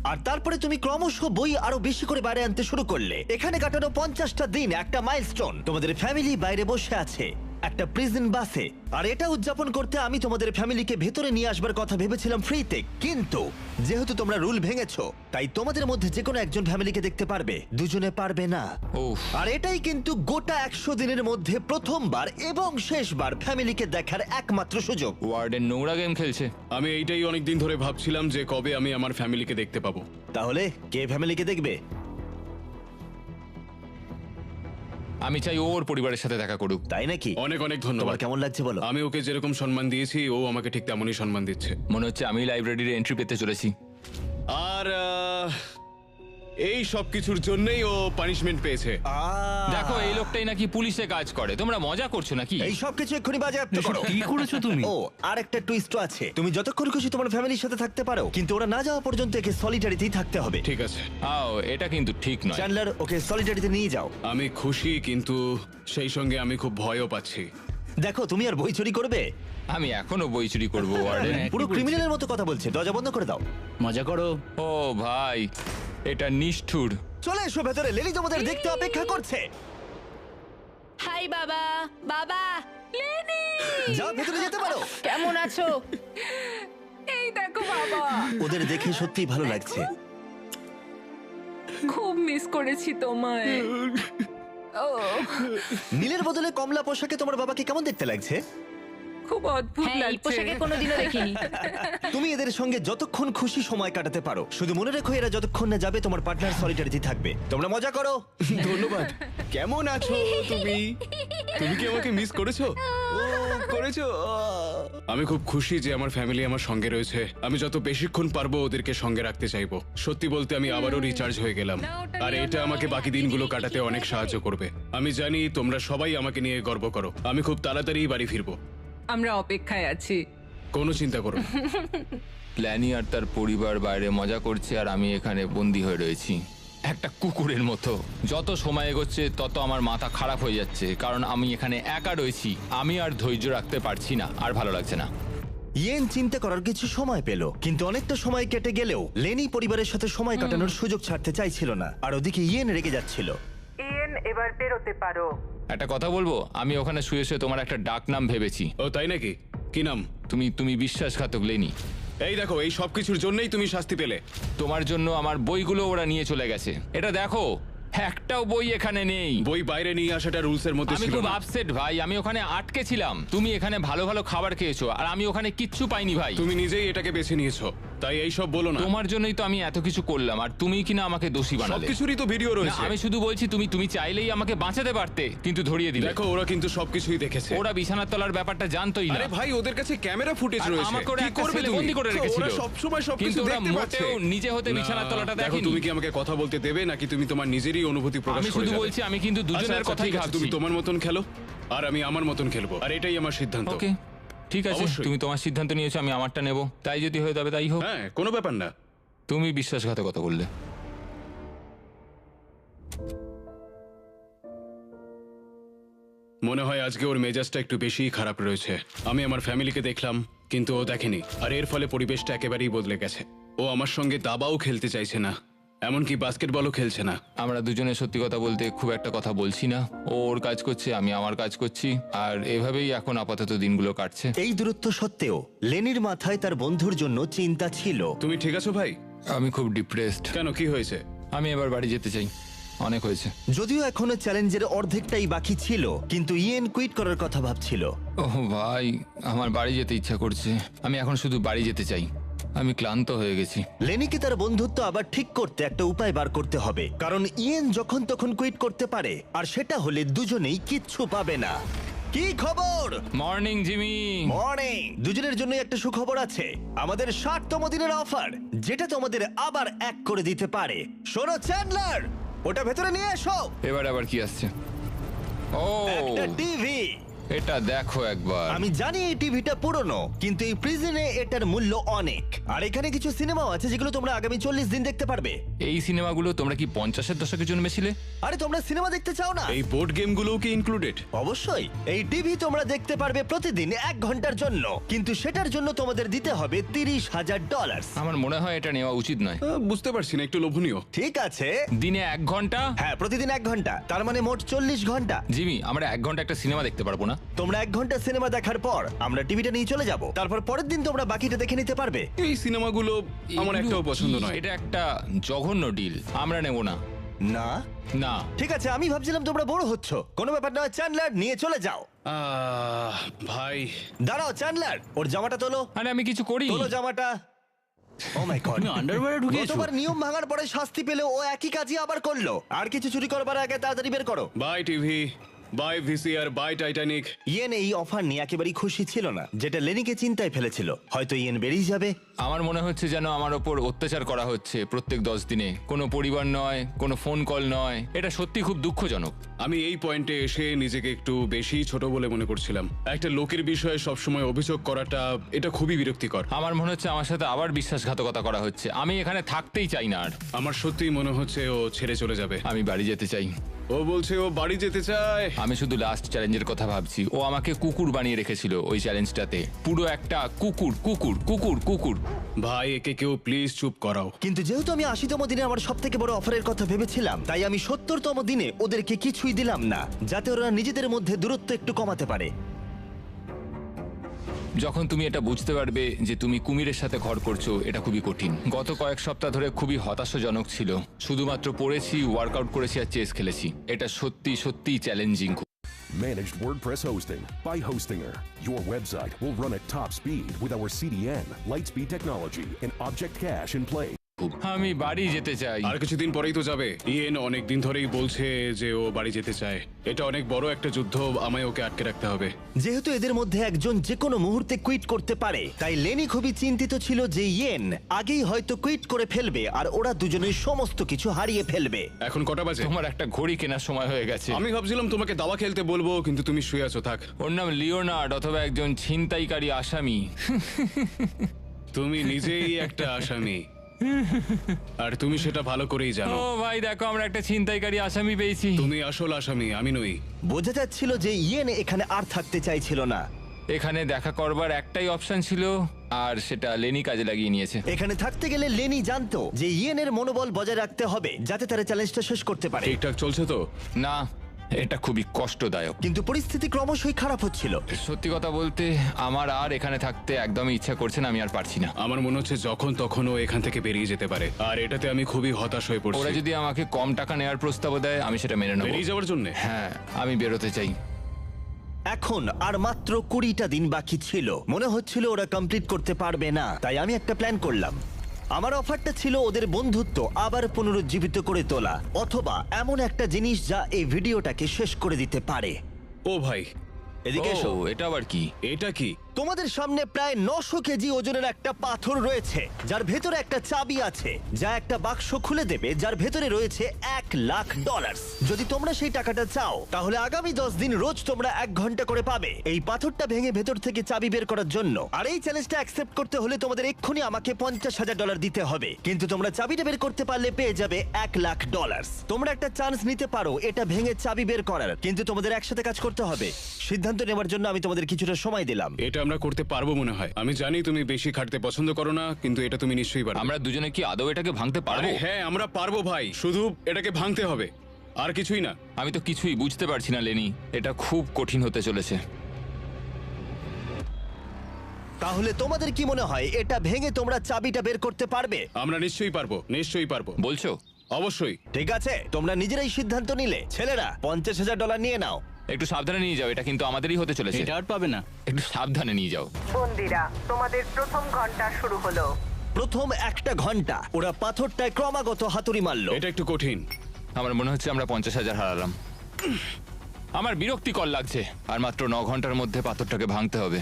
Speaker 1: আর তারপরে তুমি ক্রমশ বই আরো বেশি করে বাইরে আনতে শুরু করলে। এখানে কাটানো 50টা দিন একটা মাইলস্টোন। তোমাদের ফ্যামিলি বাইরে বসে আছে একটা প্রিজন বাসে, আর এটা উদযাপন করতে আমি তোমাদের ফ্যামিলিকে ভেতরে নিয়ে আসবার কথা ভেবেছিলাম ফ্রিতে। কিন্তু যেহেতু তোমরা রুল ভেঙেছো, তাই তোমাদের মধ্যে যে কোনো একজন ফ্যামিলিকে দেখতে পারবে, দুজনে পারবে না।
Speaker 3: উফ।
Speaker 1: আর এটাই কিন্তু গোটা 100 দিনের মধ্যে প্রথমবার এবং শেষবার ফ্যামিলিকে দেখার একমাত্র সুযোগ।
Speaker 3: ওয়ার্ডেন নোংরা গেম খেলছে।
Speaker 2: আমি এইটাই অনেকদিন ধরে ভাবছিলাম যে কবে আমি আমার ফ্যামিলিকে দেখতে পাবো।
Speaker 1: তাহলে কে ফ্যামিলিকে দেখবে?
Speaker 3: আমি চাই ওর পরিবারের সাথে দেখা করুক।
Speaker 1: তাই নাকি?
Speaker 2: অনেক অনেক
Speaker 1: তোমার
Speaker 2: ধন্যবাদ।
Speaker 1: কেমন লাগছে বলো?
Speaker 2: আমি ওকে যেরকম সম্মান দিয়েছি, ও আমাকে ঠিক তেমনই সম্মান দিচ্ছে।
Speaker 3: মনে হচ্ছে আমি লাইব্রেরির এন্ট্রি পেতে চলেছি।
Speaker 2: আর এই সব কিছুর জন্যই ও পানিশমেন্ট পেয়েছে।
Speaker 3: দেখো এই লোকটাই নাকি পুলিশে কাজ করে, তোমরা মজা করছো নাকি?
Speaker 1: এই সব কিছু এক্ষুনি বাজেয়াপ্ত করো।
Speaker 6: কি করেছো তুমি?
Speaker 1: ও আর একটা টুইস্ট আছে, তুমি যতক্ষণ খুশি তোমার ফ্যামিলির সাথে থাকতে পারো, কিন্তু ওরা না যাওয়া পর্যন্ত একে সলিটারিতেই থাকতে হবে।
Speaker 2: ঠিক আছে,
Speaker 3: এটা কিন্তু ঠিক নয়।
Speaker 1: চ্যান্ডলার, ওকে সলিটারিতে নিয়ে যাও।
Speaker 2: আমি খুশি, কিন্তু সেই সঙ্গে আমি খুব ভয়ও পাচ্ছি।
Speaker 1: দেখো, তুমি আর বই চুরি করবে?
Speaker 3: আমি এখনো বই চুরি করবো ওয়ার্ডেন।
Speaker 1: পুরো ক্রিমিনালের মতো কথা বলছে। দরজা বন্ধ করে দাও।
Speaker 6: মজা করো।
Speaker 3: ও ভাই, এটা নিষ্ঠুর।
Speaker 1: চলে এসো ভেতরে, লেলি তোমাদের দেখতে অপেক্ষা করছে।
Speaker 8: হাই বাবা। বাবা, লেনি
Speaker 1: যাও, ভেতরে যেতে পারো।
Speaker 8: কেমন আছো? এই দেখো বাবা,
Speaker 1: ওদের দেখে সত্যিই ভালো লাগছে।
Speaker 8: খুব মিস করেছি তোমায়। ও
Speaker 1: নীলের বদলে কমলা পোশাকে তোমার বাবাকে কেমন দেখতে লাগছে?
Speaker 8: খুব অদ্ভুত লাগছে। এই পোশাকে কোনোদিনও দেখিনি।
Speaker 1: তুমি এদের সঙ্গে যতক্ষণ খুশি সময় কাটাতে পারো, শুধু মনে রেখো এরা যতক্ষণ না যাবে তোমার পার্টনার সলিটারিতে থাকবে। তোমরা মজা করো।
Speaker 2: ধন্যবাদ। কেমন আছো তুমি? তুমি কি আমাকে মিস করেছো? করেছো? আমি খুব খুশি যে আমার ফ্যামিলি আমার সঙ্গে রয়েছে। আমি যত বেশিক্ষণ পারবো ওদেরকে সঙ্গে রাখতে চাইবো। সত্যি বলতে আমি আবারও রিচার্জ হয়ে গেলাম, আর এটা আমাকে বাকি দিনগুলো কাটাতে অনেক সাহায্য করবে। আমি জানি তোমরা সবাই আমাকে নিয়ে গর্ব করো। আমি খুব তাড়াতাড়ি বাড়ি ফিরবো।
Speaker 8: আমরা অপেক্ষায় আছি।
Speaker 2: কোনো চিন্তা করো না।
Speaker 3: ল্যানি আর তার পরিবার বাইরে মজা করছে, আর আমি এখানে বন্দি হয়ে রয়েছি একটা কুকুরের মতো। যত সময় এগোচ্ছে তত আমার মাথা খারাপ হয়ে যাচ্ছে, কারণ আমি এখানে একা রয়েছি। আমি আর ধৈর্য রাখতে পারছি না, আর ভালো লাগছে না।
Speaker 1: ইয়েন চিন্তা করার কিছু সময় পেল, কিন্তু অনেকটা সময় কেটে গেলেও লেনি পরিবারের সাথে সময় কাটানোর সুযোগ ছাড়তে চাইছিল না। আর ওদিকে ইয়েন রেগে যাচ্ছিল।
Speaker 5: ইয়েন, এবার বেরোতে পারো।
Speaker 3: একটা কথা বলবো, আমি ওখানে শুয়ে শুয়ে তোমার একটা ডাক নাম ভেবেছি।
Speaker 2: ও তাই নাকি? কি নাম?
Speaker 3: তুমি বিশ্বাসঘাতক লেনি।
Speaker 2: এই দেখো, এই সব কিছুর জন্যই তুমি শাস্তি পেলে।
Speaker 3: তোমার জন্য আমার বইগুলো ওরা নিয়ে চলে গেছে। এটা দেখো, একটাও বই এখানে নেই।
Speaker 2: বই বাইরে নিয়ে আসাটা রুলস এর মধ্যে
Speaker 3: আমি
Speaker 2: ছিল
Speaker 3: খুব
Speaker 2: না।
Speaker 3: আপসেট ভাই, আমি ওখানে আটকে ছিলাম। তুমি এখানে ভালো ভালো খাবার খেয়েছো, আর আমি ওখানে কিচ্ছু পাইনি ভাই।
Speaker 2: তুমি নিজেই এটাকে বেছে নিয়েছো, তাই এই সব বলো না।
Speaker 3: তোমার জন্যই তো আমি এত কিছু করলাম, আর তুমি কিনা আমাকে দোষী বানালে।
Speaker 2: সবকিছুরই তো ভিডিও
Speaker 3: না,
Speaker 2: রয়েছে।
Speaker 3: আমি শুধু বলছি তুমি চাইলেই আমাকে বাঁচাতে পারতে, কিন্তু ধরিয়ে দিলে।
Speaker 2: দেখো, ওরা কিন্তু সবকিছুই দেখেছে।
Speaker 3: ওরা বিছানার তলার ব্যাপারটা জানতোই না।
Speaker 2: আরে ভাই, ওদের কাছে ক্যামেরা ফুটেজ
Speaker 3: আর
Speaker 2: রয়েছে।
Speaker 3: আমাকে ওরা
Speaker 2: কি
Speaker 3: একটা
Speaker 2: করবে
Speaker 3: ছেলে
Speaker 2: তুমি?
Speaker 3: বন্দি করে রেখেছিল।
Speaker 2: ওরা সবসময় সবকিছু
Speaker 3: কিন্তু ওরা
Speaker 2: দেখতে পাচ্ছে।
Speaker 3: মোটেও নিজে হতে বিছানার তলাটা
Speaker 2: দেখো,
Speaker 3: দেখেনি।
Speaker 2: তুমি কি আমাকে কথা বলতে দেবে, নাকি তুমি তোমার নিজেরই অনুভূতি প্রকাশ
Speaker 3: আমি
Speaker 2: করে
Speaker 3: শুধু
Speaker 2: যাবে?
Speaker 3: বলছি, আমি কিন্তু দুজনের
Speaker 2: আচ্ছা,
Speaker 3: কথাই
Speaker 2: ঠিক আছে,
Speaker 3: ভাবছি।
Speaker 2: তুমি তোমার মতন খেলো, আর আমি আমার মতন খেলবো, আর এটাই আমার সিদ্ধান্ত।
Speaker 3: ওকে, ঠিক আছে,
Speaker 2: অবশ্যই।
Speaker 3: তুমি তোমার সিদ্ধান্ত নিয়েছো, আমি আমারটা নেব। তাই যদি হয়ে যাবে তাই হোক।
Speaker 2: হ্যাঁ, কোনো ব্যাপার না।
Speaker 3: তুমি বিশ্বাসঘাতকতা করলে।
Speaker 2: মনে হয় আজকে ওর মেজাজটা একটু বেশিই খারাপ রয়েছে। আমি আমার ফ্যামিলিকে দেখলাম, কিন্তু ও দেখেনি, আর এর ফলে পরিবেশটা একেবারেই বদলে গেছে। ও আমার সঙ্গে দাবাও খেলতে চাইছে না, এমনকি বাস্কেটবলও খেলছে না।
Speaker 3: আমরা দুজনে সত্যি কথা বলতে খুব একটা কথা বলছি না। ও ওর কাজ করছে, আমি আমার কাজ করছি, আর এভাবেই এখন আপাতত দিনগুলো কাটছে।
Speaker 1: এই দূরত্ব সত্ত্বেও লেনির মাথায় তার বন্ধুর জন্য চিন্তা ছিল।
Speaker 2: তুমি ঠিক আছো ভাই?
Speaker 3: আমি খুব ডিপ্রেসড।
Speaker 2: কেন, কি হয়েছে?
Speaker 3: আমি এবার বাড়ি যেতে চাই, অনেক হয়েছে।
Speaker 1: যদিও এখনো চ্যালেঞ্জের অর্ধেকটাই বাকি ছিল, কিন্তু ইয়েন কুইট করার কথা ভাবছিল।
Speaker 3: ওহ ভাই, আমার বাড়ি যেতে ইচ্ছা করছে। আমি এখন শুধু বাড়ি যেতে চাই, আমি ক্লান্ত হয়ে গেছি।
Speaker 1: লেনিকে তার বন্ধুত্ব আবার ঠিক করতে একটা উপায় বার করতে হবে, কারণ ইয়েন যখন তখন কুইট করতে পারে, আর সেটা হলে দুজনেই কিচ্ছু পাবে না। কি খবর?
Speaker 3: Morning Jimmy.
Speaker 1: মর্নিং। দুজনের জন্য একটা সুখবর আছে, আমাদের 60তম দিনের অফার, যেটা তোমাদের আবার এক করে দিতে পারে। শোনো চ্যান্ডলার, ওটা ভেতরে নিয়ে এসো।
Speaker 3: এবার আবার কি আসছে? ও,
Speaker 1: একটা টিভি।
Speaker 3: এটা দেখো একবার।
Speaker 1: আমি জানি এই টিভিটা পুরনো, কিন্তু এই প্রিজনে এটার মূল্য অনেক। আর এখানে কিছু সিনেমাও আছে যেগুলো তোমরা আগামী 40 দিন দেখতে পারবে।
Speaker 3: এই সিনেমাগুলো তোমরা কি 50-এর দশকে জন্মেছিলে?
Speaker 1: আরে তোমরা সিনেমা দেখতে চাও না?
Speaker 2: এই বোর্ড গেমগুলোও কি ইনক্লুডেড?
Speaker 1: অবশ্যই। এই টিভি তোমরা দেখতে পারবে প্রতিদিন 1 ঘন্টার জন্য, কিন্তু সেটার জন্য তোমাদের দিতে হবে $30,000।
Speaker 3: আমার মনে হয় এটা নেওয়া উচিত নয়।
Speaker 2: বুঝতে পারছি না, একটু লোভনীয়।
Speaker 1: ঠিক আছে,
Speaker 3: দিনে 1 ঘন্টা?
Speaker 1: হ্যাঁ, প্রতিদিন 1 ঘন্টা, তার মানে মোট 40 ঘন্টা।
Speaker 3: জিমি, আমরা 1 ঘন্টা একটা সিনেমা দেখতে পারবো না?
Speaker 1: তোমরা 1 ঘন্টা সিনেমা দেখার পর আমরা টিভিটা নিয়ে চলে যাব, তারপর পরের দিন তোমরা বাকিটা দেখে নিতে পারবে।
Speaker 2: এই সিনেমাগুলো আমার
Speaker 3: এগুলো
Speaker 2: একটাও
Speaker 3: কি?
Speaker 2: পছন্দ নয়।
Speaker 3: এটা একটা জঘন্য ডিল, আমরা নেব না।
Speaker 1: না,
Speaker 3: না।
Speaker 1: ঠিক আছে, আমি ভাবছিলাম তোমরা বড় হচ্ছ। কোনো ব্যাপার নয়, চ্যান্ডলার নিয়ে চলে যাও।
Speaker 2: ভাই,
Speaker 1: দাঁড়াও চ্যান্ডলার, ওর জামাটা তোলো।
Speaker 3: আরে আমি কিছু করি।
Speaker 1: তোলো জামাটা। ও মাই গড,
Speaker 6: তুমি আন্ডারওয়্যারে ঢুকেছো?
Speaker 1: গতবার নিয়ম ভাঙার পরে শাস্তি পেলে ও একই কাজই আবার করলো। আর কিছু চুরি করবার আগে তাড়াতাড়ি বের করো।
Speaker 2: Bye TV. Bye VCR, bye Titanic.
Speaker 1: ইয়েন এই অফার নিয়ে একেবারেই খুশি ছিল না, যেটা লেনিকে চিন্তায় ফেলেছিল। হয়তো ইয়েন বেরিয়ে যাবে।
Speaker 3: আমার মনে হচ্ছে যেন আমার ওপর অত্যাচার করা হচ্ছে প্রত্যেক 10 দিনে। কোনো পরিবার নয়, কোনো ফোন কল নয়। এটা সত্যি খুব দুঃখজনক।
Speaker 2: আমি এই পয়েন্টে এসে নিজেকে একটু বেশি ছোট বলে মনে করছিলাম। একটা লোকের বিষয়ে সবসময় অভিযোগ করাটা এটা খুবই বিরক্তিকর।
Speaker 3: আমার মনে হচ্ছে আমার সাথে আবার বিশ্বাসঘাতকতা করা হচ্ছে। আমি এখানে থাকতেই চাই না আর।
Speaker 2: আমার সত্যিই মনে হচ্ছে ও ছেড়ে চলে যাবে।
Speaker 3: আমি বাড়ি যেতে চাই।
Speaker 2: ও বলছে ও বাড়ি যেতে চায়।
Speaker 3: আমি শুধু লাস্ট চ্যালেঞ্জের কথা ভাবছি। ও আমাকে কুকুর বানিয়ে রেখেছিল ওই চ্যালেঞ্জটাতে। পুরো একটা কুকুর কুকুর কুকুর কুকুর।
Speaker 2: ভাই একে কেউ প্লিজ চুপ করাও।
Speaker 1: কিন্তু যেহেতু আমি 80তম দিনে আমার সব থেকে বড় অফারের কথা ভেবেছিলাম, তাই আমি 70তম দিনে ওদেরকে কিছুই দিলাম না, যাতে ওরা নিজেদের মধ্যে দূরত্ব একটু কমাতে পারে।
Speaker 3: যখন তুমি এটা বুঝতে পারবে যে তুমি কুমিরের সাথে ঘর করছো, এটা খুবই কঠিন। গত কয়েক সপ্তাহ ধরে খুবই হতাশাজনক ছিল। শুধুমাত্র পড়েছি, ওয়ার্কআউট করেছি আর চেস খেলেছি। এটা সত্যি সত্যি challenging.
Speaker 9: Managed WordPress hosting by Hostinger. Your website will run at top speed with our CDN, Lightspeed technology, and Object Cache in play.
Speaker 3: আমি বাড়ি যেতে চাই।
Speaker 2: আর কিছুদিন পরেই তো যাবে। ইয়েন অনেক দিন ধরেই বলছে যে ও বাড়ি যেতে চায়। এটা অনেক বড় একটা যুদ্ধ, আমায় ওকে আটকে রাখতে হবে।
Speaker 1: যেহেতু এদের মধ্যে একজন যে কোনো মুহূর্তে কুইট করতে পারে, তাই লেনি খুবই চিন্তিত ছিল যে ইয়েন আগেই হয়তো কুইট করে ফেলবে আর ওরা দুজনেই সমস্ত কিছু হারিয়ে ফেলবে।
Speaker 2: এখন কটা বাজে?
Speaker 3: তোমার একটা ঘড়ি কেনার সময় হয়ে গেছে।
Speaker 2: আমি ভাবছিলাম তোমাকে দাবা খেলতে বলবো, কিন্তু তুমি শুয়ে আছো। থাক।
Speaker 3: ওর নাম লিওনার্ড অথবা একজন ছিনতাইকারী আসামি।
Speaker 2: তুমি নিজেই একটা আসামি, আর তুমি সেটা ভালো করেই জানো।
Speaker 3: ও ভাই দেখো, আমরা একটা ছিনতাইকারী আসামি পেয়েছি।
Speaker 2: তুমি আসল আসামি, আমি নই।
Speaker 1: বোঝা যাচ্ছিল যে ইয়েন এখানে আর থাকতে চাইছিল না।
Speaker 3: এখানে দেখা করবার একটাই অপশন ছিল, আর সেটা লেনি কাজে লাগিয়ে নিয়েছে।
Speaker 1: এখানে থাকতে গেলে লেনি জানতো যে ইয়েনের মনোবল বজায় রাখতে হবে, যাতে তারা চ্যালেঞ্জটা শেষ করতে পারে।
Speaker 2: ঠিকঠাক চলছে তো?
Speaker 3: না, এটা খুবই কষ্টদায়ক।
Speaker 1: কিন্তু পরিস্থিতি ক্রমশই খারাপ হচ্ছিল।
Speaker 3: সত্যি কথা বলতে আমার আর এখানে থাকতে একদমই ইচ্ছা করছে না। আমি আর পারছি না।
Speaker 2: আমার মনে হচ্ছে যখন তখন ও এখান থেকে বেরিয়ে যেতে পারে, আর এটাতে আমি খুবই হতাশ হয়ে
Speaker 3: ওরা
Speaker 2: পড়ছি।
Speaker 3: যদি আমাকে কম টাকা নেওয়ার প্রস্তাব দেয়, আমি সেটা মেনে নেব।
Speaker 2: বেরিয়ে যাওয়ার জন্য?
Speaker 3: হ্যাঁ, আমি বেরোতে চাই।
Speaker 1: এখন আর মাত্র 20টা দিন বাকি ছিল। মনে হচ্ছিল ওরা কমপ্লিট করতে পারবে না, তাই আমি একটা প্ল্যান করলাম। আমার অফারটা ছিল ওদের বন্ধুত্ব আবার পুনরুজ্জীবিত করে তোলা, অথবা এমন একটা জিনিস যা এই ভিডিওটাকে শেষ করে দিতে পারে।
Speaker 2: ও ভাই,
Speaker 1: এদিকে এসো।
Speaker 3: ও, এটা আবার কি?
Speaker 2: এটা কি?
Speaker 1: তোমাদের সামনে প্রায় 900 কেজি ওজনের একটা পাথর রয়েছে, যার ভেতরে একটা চাবি আছে, যা একটা বাক্স খুলে দেবে, যার ভেতরে রয়েছে $1,00,000। যদি তোমরা সেই টাকাটা চাও, তাহলে আগামী 10 দিন রোজ তোমরা 1 ঘন্টা করে পাবে এই পাথরটা ভেঙে ভেতর থেকে চাবি বের করার জন্য। আর এই চ্যালেঞ্জটা অ্যাকসেপ্ট করতে হলে তোমাদের এক্ষুনি আমাকে $50,000 দিতে হবে। কিন্তু তোমরা চাবিটা বের করতে পারলে পেয়ে যাবে $1,00,000। তোমরা একটা চান্স নিতে পারো এটা ভেঙে চাবি বের করার, কিন্তু তোমাদের একসাথে কাজ করতে হবে। সিদ্ধান্ত নেওয়ার জন্য আমি তোমাদের কিছুটা সময় দিলাম।
Speaker 2: এটা আমরা করতে পারবো মনে হয়। আমি জানি তুমি বেশি খাটতে পছন্দ করো না, কিন্তু এটা তুমি নিশ্চয়ই পারবে।
Speaker 3: আমরা দুজনে কি আদৌ এটাকে ভাঙতে পারবো?
Speaker 2: আরে হ্যাঁ, আমরা পারবো ভাই, শুধু এটাকে ভাঙতে হবে, আর কিছুই না।
Speaker 3: আমি তো কিছুই বুঝতে পারছি না লেনি। এটা খুব কঠিন হতে চলেছে।
Speaker 1: তাহলে তোমাদের কি মনে হয় এটা ভেঙে তোমরা চাবিটা বের করতে পারবে?
Speaker 2: আমরা নিশ্চয়ই পারবো, নিশ্চয়ই পারবো।
Speaker 3: বলছো?
Speaker 2: অবশ্যই।
Speaker 1: ঠিক আছে, তোমরা নিজেরাই সিদ্ধান্ত নিলে। ছেলেরা, $50,000 নিয়ে নাও।
Speaker 3: একটু সাবধানে নিয়ে যাও, এটা কিন্তু আমাদেরই হতে চলেছে।
Speaker 6: এটা আর পাবে না।
Speaker 3: একটু সাবধানে নিয়ে যাও।
Speaker 5: বন্দিরা, তোমাদের প্রথম ঘন্টা শুরু হলো।
Speaker 1: প্রথম 1 ঘন্টা ওরা পাথরটায় ক্রমাগত হাতুড়ি মারলো।
Speaker 2: এটা একটু কঠিন।
Speaker 3: আমার মনে হচ্ছে আমরা 50,000 হারালাম। আমার বিরক্তিকর লাগছে। আর মাত্র 9 ঘন্টার মধ্যে পাথরটাকে ভাঙতে হবে।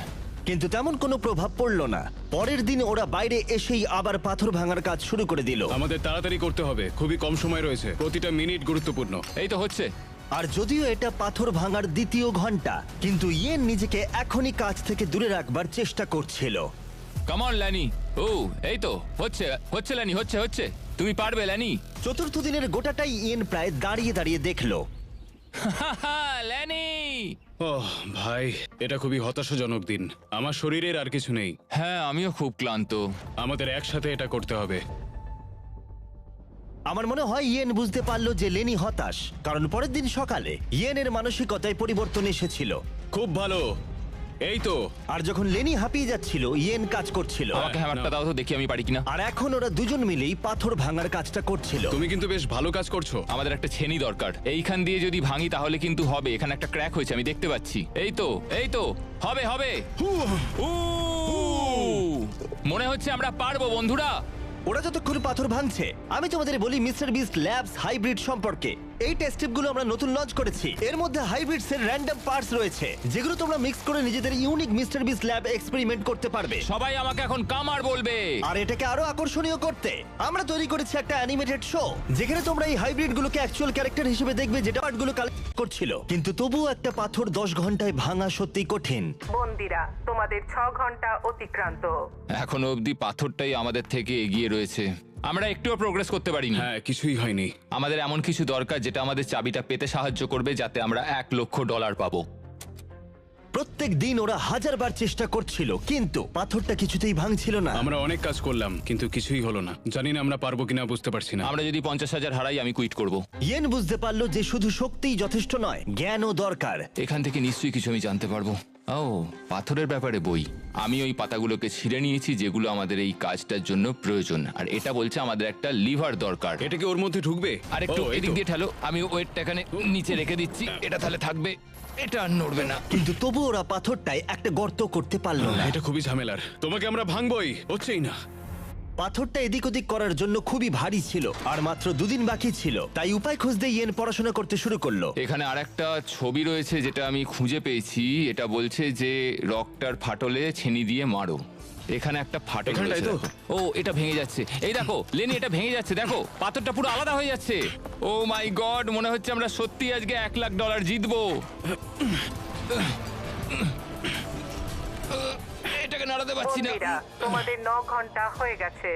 Speaker 1: কিন্তু তেমন কোনো প্রভাব পড়লো না। পরের দিন ওরা বাইরে এসেই আবার পাথর ভাঙার কাজ শুরু করে দিল।
Speaker 2: আমাদের তাড়াতাড়ি করতে হবে, খুবই কম সময় রয়েছে, প্রতিটা মিনিট গুরুত্বপূর্ণ।
Speaker 3: এই তো হচ্ছে।
Speaker 1: আর যদিও এটা পাথর ভাঙার দ্বিতীয় ঘন্টা, কিন্তু ইয়েন নিজেকে এখনই কাজ থেকে দূরে রাখবার চেষ্টা করছিল।
Speaker 3: Come on ল্যানি। ও, এই তো হচ্ছে হচ্ছে ল্যানি, হচ্ছে হচ্ছে। তুমি পারবে ল্যানি।
Speaker 1: চতুর্থ দিনের গোটাটাই ইয়েন প্রায় দাঁড়িয়ে দাঁড়িয়ে দেখলো।
Speaker 3: ল্যানি!
Speaker 2: ওহ ভাই, এটা খুবই হতাশাজনক দিন। আমার শরীরের আর কিছু নেই।
Speaker 3: হ্যাঁ, আমিও খুব ক্লান্ত।
Speaker 2: আমাদের একসাথে এটা করতে হবে।
Speaker 1: আমার মনে হয় ইয়েন বুঝতে পারলো যে লেনি হতাশ, কারণ পরের দিন সকালে ইয়েনের মানসিকতায় পরিবর্তন এসেছিল।
Speaker 2: খুব ভালো, এই তো।
Speaker 1: আর যখন লেনি হাঁপিয়ে যাচ্ছিল, ইয়েন কাজ করছিল।
Speaker 3: আমাকে হ্যামারটা দাও তো, দেখি আমি পারি কিনা।
Speaker 1: আর এখন ওরা দুজন মিলেই পাথর ভাঙার কাজটা করছিল।
Speaker 2: তুমি কিন্তু বেশ ভালো কাজ করছো।
Speaker 3: আমাদের একটা ছেনি দরকার। এইখান দিয়ে যদি ভাঙি তাহলে কিন্তু হবে। এখানে একটা ক্র্যাক হয়েছে, আমি দেখতে পাচ্ছি। এই তো, এই তো, হবে হবে। মনে হচ্ছে আমরা পারবো বন্ধুরা।
Speaker 1: ওরা যতক্ষণ পাথর ভাঙছে আমি তোমাদের বলি মিস্টার বিস্ট ল্যাবস হাইব্রিড সম্পর্কে। এই টেস্ট টিপগুলো আমরা নতুন লঞ্চ করেছি। এর মধ্যে হাইব্রিডস এর র্যান্ডম পার্টস রয়েছে যেগুলো তোমরা মিক্স করে নিজেদের unique mister beast lab experiment করতে পারবে।
Speaker 3: সবাই আমাকে এখন কামার বলবে।
Speaker 1: আর এটাকে আরো আকর্ষণীয় করতে আমরা তৈরি করেছি একটা অ্যানিমেটেড শো যেখানে তোমরা এই হাইব্রিড গুলোকে অ্যাকচুয়াল ক্যারেক্টার হিসেবে দেখবে যেটা পার্টগুলো কালেক্ট করছিল। কিন্তু তবুও একটা পাথর 10 ঘন্টায় ভাঙা সত্যি কঠিন।
Speaker 5: বন্দিরা, তোমাদের 6 ঘন্টা অতিক্রান্ত।
Speaker 3: এখনো অবধি পাথরটাই আমাদের থেকে এগিয়ে রয়েছে। আমরা একটুও প্রোগ্রেস করতে পারিনি।
Speaker 2: হ্যাঁ, কিছুই হয়নি।
Speaker 3: আমাদের এমন কিছু দরকার যেটা আমাদের চাবিটা পেতে সাহায্য করবে, যাতে আমরা $1 লক্ষ পাবো।
Speaker 1: প্রত্যেক দিন ওরা 1000 বার চেষ্টা করছিল কিন্তু পাথরটা কিছুতেই ভাঙছিল না।
Speaker 2: আমরা অনেক কাজ করলাম কিন্তু কিছুই হলো না। জানি না আমরা পারবো কিনা, বুঝতে পারছি না।
Speaker 3: আমরা যদি 50,000 হারাই আমি কুইট করব।
Speaker 1: ইয়েন বুঝতে পারলো যে শুধু শক্তিই যথেষ্ট নয়, জ্ঞানও দরকার।
Speaker 3: এখান থেকে নিশ্চয়ই কিছু আমি জানতে পারবো। ও, পাথরের ব্যাপারে বই। আমি ওই পাতাগুলোকে ছিঁড়ে নিয়েছি যেগুলো আমাদের এই কাজটার জন্য প্রয়োজন। আর এটা বলছে আমাদের একটা লিভার দরকার।
Speaker 2: এটা কি ওর মধ্যে ঢুকবে?
Speaker 3: আর একটু
Speaker 2: ও, এই
Speaker 3: এদিক
Speaker 2: তো।
Speaker 3: দিয়ে ঠেলো। আমি ওয়েটটা এখানে নিচে রেখে দিচ্ছি, এটা তাহলে থাকবে, এটা আর নড়বে না।
Speaker 1: কিন্তু তবু ওরা পাথরটায় একটা গর্ত করতে পারলো না।
Speaker 2: এটা খুবই ঝামেলার। তোমাকে আমরা ভাঙবই, হচ্ছেই না।
Speaker 1: পাথরটা এদিক ওদিক করার জন্য খুবই ভারী ছিল আর মাত্র 2 দিন বাকি ছিল। তাই উপায় খুঁজতে ইয়েন পড়াশোনা করতে শুরু করলো।
Speaker 3: এখানে আরেকটা ছবি রয়েছে যেটা আমি খুঁজে পেয়েছি। এটা বলছে যে রকটার ফাটলে ছেনি দিয়ে মারো। এখানে একটা ফাটল
Speaker 2: এখানটায়
Speaker 3: রয়েছে।
Speaker 2: তো?
Speaker 3: ও, এটা ভেঙে যাচ্ছে। এই দেখো লেনি, এটা ভেঙে যাচ্ছে। দেখো পাথরটা পুরো আলাদা হয়ে যাচ্ছে। ও মাই গড, মনে হচ্ছে আমরা সত্যি আজকে $1 লাখ জিতবো। এটাকে নাড়াতে পারছি না।
Speaker 5: বন্দিরা, তোমাদের 9 ঘন্টা হয়ে গেছে।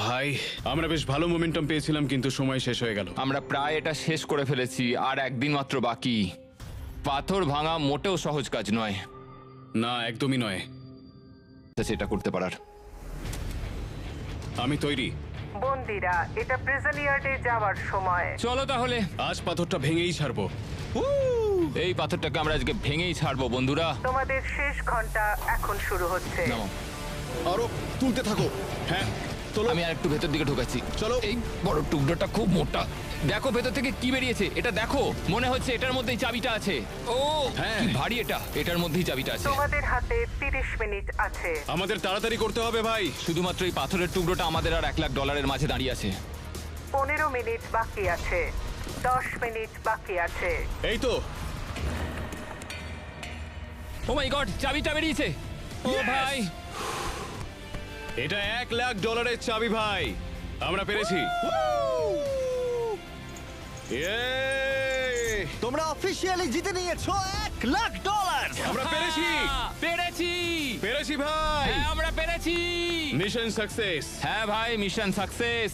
Speaker 2: ভাই, আমরা বেশ ভালো মোমেন্টাম পেয়েছিলাম কিন্তু সময় শেষ হয়ে গেল।
Speaker 3: আমরা প্রায় এটা শেষ করে ফেলেছি, আর একদিন মাত্র বাকি। পাথর ভাঙা মোটেও সহজ কাজ নয়।
Speaker 2: না, একদমই নয়।
Speaker 3: সেটা করতে পারার।
Speaker 2: আমি তৈরি।
Speaker 5: বন্দিরা, এটা প্রিজন ইয়ার্ডে যাওয়ার সময়।
Speaker 3: চলো তাহলে,
Speaker 2: আজ পাথরটা ভেঙেই ছাড়বো।
Speaker 3: এই পাথরটাকে আমরা আজকে ভেঙেই ছাড়বো বন্ধুরা।
Speaker 5: তোমাদের শেষ ঘন্টা এখন শুরু হচ্ছে।
Speaker 3: নামো।
Speaker 2: আরো তুলতে থাকো। হ্যাঁ, তোলো।
Speaker 3: আমি আর একটু ভেতর দিকে ঢোকাচ্ছি।
Speaker 2: চলো।
Speaker 3: এই বড় টুকরোটা খুব মোটা। দেখো ভেতর থেকে কি বেরিয়েছে, এটা দেখো। মনে হচ্ছে এটার মধ্যেই চাবিটা আছে। ও
Speaker 2: হ্যাঁ।
Speaker 3: কি ভারী এটা, এটার মধ্যেই চাবিটা আছে।
Speaker 5: তোমাদের হাতে 30 মিনিট আছে।
Speaker 2: আমাদের তাড়াতাড়ি করতে হবে ভাই।
Speaker 3: শুধুমাত্র এই পাথরের টুকরোটা আমাদের আর $1 লাখ মাঝে দাঁড়িয়ে আছে।
Speaker 5: 15 মিনিট বাকি আছে। 10 মিনিট বাকি আছে।
Speaker 2: এই তো।
Speaker 3: ও মাই গড, চাবিটা বেরিয়েছে। ও ভাই,
Speaker 2: এটা $1 লাখ চাবি ভাই। আমরা পেরেছি। Yay!
Speaker 1: তোমরা অফিসিয়ালি জিতে নিয়েছো $1 লাখ।
Speaker 2: আমরা পেরেছি।
Speaker 3: পেরেছি।
Speaker 2: পেরেছি ভাই।
Speaker 3: হ্যাঁ, আমরা পেরেছি।
Speaker 2: Mission success.
Speaker 3: হ্যাঁ ভাই, মিশন সাকসেস।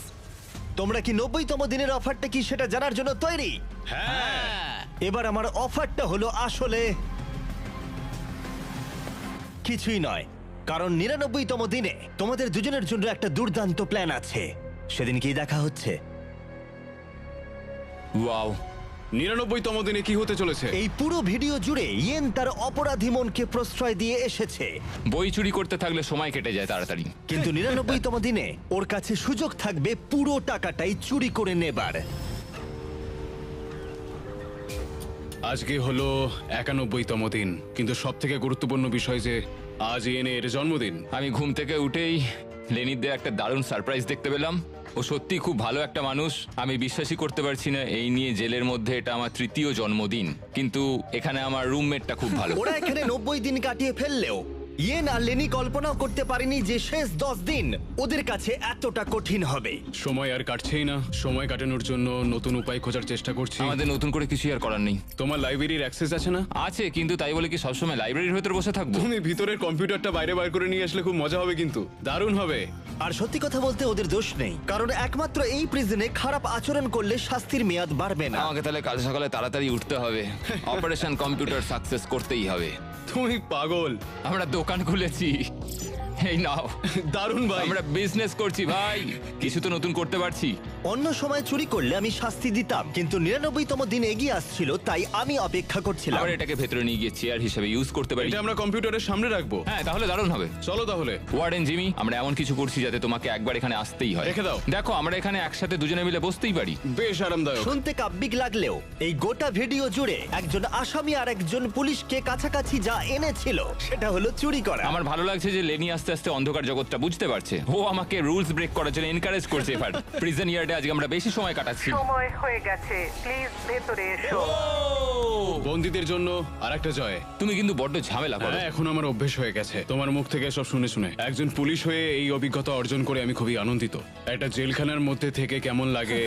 Speaker 1: তোমরা কি 90তম দিনের অফারটা কি সেটা জানার জন্য তৈরি?
Speaker 2: হ্যাঁ।
Speaker 1: এবার আমার অফারটা হলো আসলে কিছুই নয়, কারণ 99তম দিনে তোমাদের দুজনের জন্য একটা দুর্দান্ত প্ল্যান আছে। সেদিন কি দেখা হচ্ছে?
Speaker 3: ওয়াও,
Speaker 2: 99তম দিনে কি হতে চলেছে?
Speaker 1: এই পুরো ভিডিও জুড়ে ইয়েন তার অপরাধী মনকে প্রশ্রয় দিয়ে এসেছে,
Speaker 3: বই চুরি করতে থাকলে সময় কেটে যায় তাড়াতাড়ি।
Speaker 1: কিন্তু 99তম দিনে ওর কাছে সুযোগ থাকবে পুরো টাকাটাই চুরি করে নেবার।
Speaker 2: আজকে হলো 91তম দিন, কিন্তু সব থেকে গুরুত্বপূর্ণ বিষয় যে আজ ইয়েনের জন্মদিন।
Speaker 3: আমি ঘুম থেকে উঠেই লেনির দিয়ে একটা দারুণ সারপ্রাইজ দেখতে পেলাম। ও সত্যি খুব ভালো একটা মানুষ। আমি বিশ্বাসই করতে পারছি না এই নিয়ে জেলের মধ্যে এটা আমার 3য় জন্মদিন, কিন্তু এখানে আমার রুমমেটটা খুব ভালো।
Speaker 1: ওরা এখানে 90 দিন কাটিয়ে ফেললেও ইয়েন আর লেনি কল্পনাও করতে পারেনি যে শেষ 10 দিন ওদের কাছে এতটা কঠিন হবে।
Speaker 2: সময় আর কাটছেই না। সময় কাটানোর জন্য নতুন উপায় খোঁজার চেষ্টা করছি।
Speaker 3: আমাদের নতুন করে কিছু আর করার নেই।
Speaker 2: তোমার লাইব্রেরির অ্যাক্সেস আছে না?
Speaker 3: আছে, কিন্তু তাই বলে কি সবসময় লাইব্রেরির ভেতর বসে থাকবো?
Speaker 2: তুমি ভিতরের কম্পিউটারটা বাইরে বার করে নিয়ে আসলে খুব মজা হবে, কিন্তু দারুণ হবে।
Speaker 1: আর সত্যি কথা বলতে ওদের দোষ নেই, কারণ একমাত্র এই প্রিজনে খারাপ আচরণ করলে শাস্তির মেয়াদ বাড়বে না।
Speaker 3: আমাকে তাহলে কাল সকালে তাড়াতাড়ি উঠতে হবে। অপারেশন কম্পিউটার সাকসেস করতেই হবে।
Speaker 2: তুমি পাগল।
Speaker 3: আমরা দোকান খুলেছি। এই নাও।
Speaker 2: দারুণ ভাই।
Speaker 3: আমরা বিজনেস করছি ভাই, কিছু তো নতুন করতে পারছি।
Speaker 1: অন্য সময় চুরি করলে আমি শাস্তি দিতাম, কিন্তু 99তম দিন এগিয়ে আসছিল, তাই আমি অপেক্ষা করছিলাম।
Speaker 3: আমরা এটাকে ভেতরে নিয়ে গিয়ে চেয়ার হিসেবে ইউজ করতে পারি।
Speaker 2: এটা আমরা কম্পিউটারের সামনে রাখবো।
Speaker 3: হ্যাঁ, তাহলে দারুণ হবে।
Speaker 2: চলো তাহলে।
Speaker 3: ওয়ার্ডেন জিমি, আমরা এমন কিছু করছি যাতে তোমাকে একবার এখানে আসতেই হয়।
Speaker 2: রেখে দাও।
Speaker 3: দেখো, আমরা এখানে একসাথে দুজনে মিলে বসতেই পারি।
Speaker 2: বেশ আরামদায়ক।
Speaker 1: শুনতে কাব্যিক লাগলেও এই গোটা ভিডিও জুড়ে একজন আসামি আর একজন পুলিশকে কাছাকাছি যা এনেছিল সেটা হলো চুরি করা।
Speaker 3: আমার ভালো লাগছে যে লেনি আস্তে আস্তে অন্ধকার জগৎটা বুঝতে পারছে। ও আমাকে রুলস ব্রেক করার জন্য এনকারেজ করছে। এবার প্রিজন ইয়ার্ডে আজকে আমরা বেশি সময় কাটাচ্ছি।
Speaker 5: সময় হয়ে গেছে, প্লিজ ভেতরে এসো।
Speaker 2: বন্দীদের জন্য আরেকটা জয়।
Speaker 3: তুমি কিন্তু বড্ড ঝামেলা করো।
Speaker 2: হ্যাঁ, এখন আমার অভ্যেস হয়ে গেছে তোমার মুখ থেকে সব শুনে শুনে। একজন পুলিশ হয়ে এই অভিজ্ঞতা অর্জন করে আমি খুবই আনন্দিত। একটা জেলখানার মধ্যে থেকে কেমন লাগে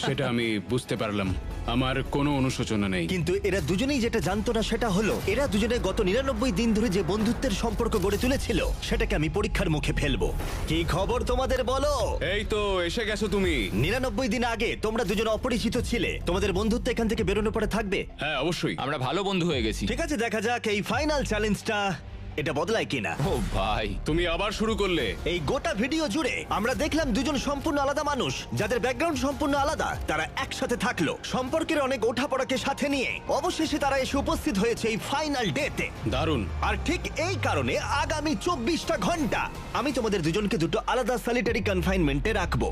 Speaker 2: সেটা আমি বুঝতে পারলাম। আমার কোনো অনুশোচনা নেই।
Speaker 1: কিন্তু এরা দুজনেই যেটা জানতো না সেটা হলো এরা দুজনে গত 99 দিন ধরে যে বন্ধুত্বের সম্পর্ক গড়ে তুলেছিল সেটাকে আমি পরীক্ষার মুখে ফেলবো। কি খবর তোমাদের বলো?
Speaker 2: এই তো এসে গেছো তুমি।
Speaker 1: 99 দিন আগে তোমরা দুজন অপরিচিত ছিলে, তোমাদের বন্ধুত্ব এখান থেকে বেরোনোর পরে থাকবে?
Speaker 2: হ্যাঁ অবশ্যই।
Speaker 3: আমরা ভালো বন্ধু হয়ে গেছি।
Speaker 1: ঠিক আছে, দেখা যাক এই ফাইনাল চ্যালেঞ্জটা এটা বদলায় কিনা।
Speaker 3: ও ভাই,
Speaker 2: তুমি আবার শুরু করলে।
Speaker 1: এই গোটা ভিডিও জুড়ে আমরা দেখলাম দুজন সম্পূর্ণ আলাদা মানুষ যাদের ব্যাকগ্রাউন্ড সম্পূর্ণ আলাদা, তারা একসাথে থাকলো, সম্পর্কের অনেক ওঠাপড়াকে সাথে নিয়ে অবশেষে তারা এসে উপস্থিত হয়েছে এই ফাইনাল ডেতে।
Speaker 2: দারুণ।
Speaker 1: আর ঠিক এই কারণে আগামী 24টা ঘন্টা আমি তোমাদের দুজনকে দুটো আলাদা সলিটারি কনফাইনমেন্টে রাখবো।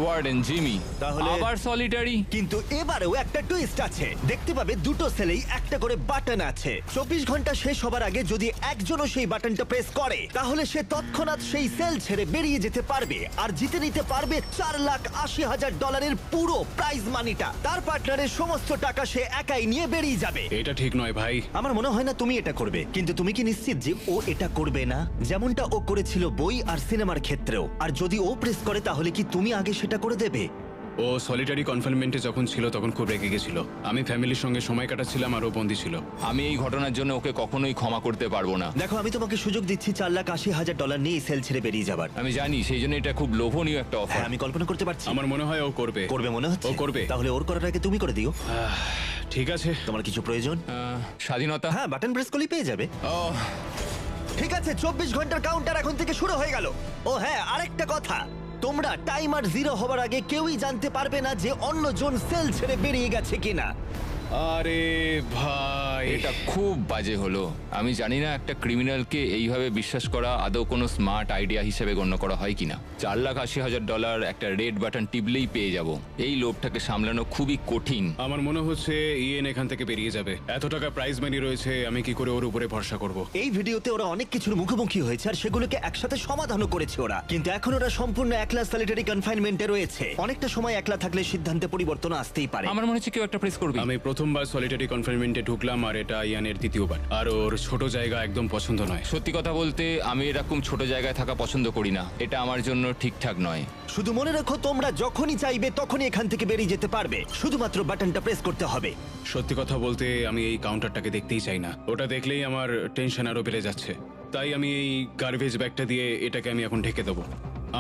Speaker 3: ওয়ার্ডেন জিমি
Speaker 1: তাহলে
Speaker 3: আবার সলিটারি?
Speaker 1: কিন্তু এবারেও একটা টুইস্ট আছে। দেখতে পাবে দুটো সেলেই একটা করে বাটন আছে। 24 ঘন্টা শেষ হবার আগে যদি একজনও সেই বাটনটা প্রেস করে তাহলে সে তৎক্ষণাৎ সেই সেল ছেড়ে বেরিয়ে যেতে পারবে আর জিতে নিতে পারবে $4,80,000 পুরো প্রাইজ মানিটা। তার পার্টনারের সমস্ত টাকা সে একাই নিয়ে বেরিয়ে যাবে।
Speaker 2: এটা ঠিক নয় ভাই।
Speaker 1: আমার মনে হয় না তুমি এটা করবে, কিন্তু তুমি কি নিশ্চিত যে ও এটা করবে না, যেমনটা ও করেছিল বই আর সিনেমার ক্ষেত্রেও? আর যদি ও প্রেস করে তাহলে কি তুমি আগে সেটা করে দেবে?
Speaker 2: ও সলিটারি কনফাইনমেন্টে যখন ছিল তখন খুব রেগে গেছিল। আমি ফ্যামিলির সঙ্গে সময় কাটাচ্ছিলাম আর ও বন্দী ছিল।
Speaker 3: আমি এই ঘটনার জন্য ওকে কখনোই ক্ষমা করতে পারবো না।
Speaker 1: দেখো, আমি তোমাকে সুযোগ দিচ্ছি $4,80,000 নিয়ে সেল ছেড়ে বেরিয়ে যাবার।
Speaker 3: আমি জানি, সেই জন্য এটা খুব লোভনীয় একটা অফার।
Speaker 1: হ্যাঁ, আমি কল্পনা করতে পারছি।
Speaker 2: আমার মনে হয় ও করবে।
Speaker 1: করবে মনে হচ্ছে?
Speaker 2: ও করবে।
Speaker 1: তাহলে ওর করার আগে তুমি করে দিও।
Speaker 2: ঠিক আছে।
Speaker 1: তোমার কিছু প্রয়োজন?
Speaker 3: স্বাধীনতা?
Speaker 1: হ্যাঁ, বাটন প্রেস করলেই পেয়ে যাবে। ঠিক আছে, 24 ঘন্টার কাউন্টার এখন থেকে শুরু হয়ে গেল। ও হ্যাঁ, আরেকটা কথা, তোমরা টাইমার 0 হবার আগে কেউই জানতে পারবে না যে অন্যজন সেল ছেড়ে বেরিয়ে গেছে কিনা।
Speaker 2: আরে ভাই,
Speaker 3: এটা খুব বাজে হলো। আমি জানি না একটা ক্রিমিনালকে এইভাবে বিশ্বাস করা আদৌ কোনো স্মার্ট আইডিয়া হিসেবে গণ্য করা হয় কিনা। $4,80,000 একটা রেড বাটন টিপলেই পেয়ে যাব। এই লোভটাকে সামলানো খুবই কঠিন।
Speaker 2: আমার মনে হচ্ছে ইয়েন এখান থেকে বেরিয়ে যাবে। এত টাকা প্রাইজ মানি রয়েছে, আমি কি করে ওর উপরে ভরসা করব?
Speaker 1: এই ভিডিওতে ওরা অনেক কিছুর মুখোমুখি হয়েছে আর সেগুলোকে একসাথে সমাধানও করেছে ওরা, কিন্তু এখন ওরা সম্পূর্ণ একলা সলিটারি কনফাইনমেন্টে রয়েছে। অনেকটা সময় একলা থাকলে সিদ্ধান্তে পরিবর্তন আসতেই পারে।
Speaker 3: আমার মনে হচ্ছে কেউ একটা প্রেস করবে।
Speaker 2: আমি প্রথমবার সলিটারি কনফাইনমেন্টে ঢুকলাম আর এটা ইয়ানের দ্বিতীয়বার। আর ওর ছোট জায়গা একদম পছন্দ নয়।
Speaker 3: সত্যি কথা বলতে আমি এরকম ছোট জায়গায় থাকা পছন্দ করি না। এটা আমার জন্য ঠিকঠাক নয়।
Speaker 1: শুধু মনে রাখো, তোমরা যখনই চাইবে তখনই এখান থেকে বেরিয়ে যেতে পারবে, শুধুমাত্র বাটনটা প্রেস করতে হবে।
Speaker 2: সত্যি কথা বলতে আমি এই কাউন্টারটাকে দেখতেই চাই না। ওটা দেখলেই আমার টেনশন আরো বেড়ে যাচ্ছে। তাই আমি এই গার্বেজ ব্যাগটা দিয়ে এটাকে আমি এখন ঢেকে দেবো।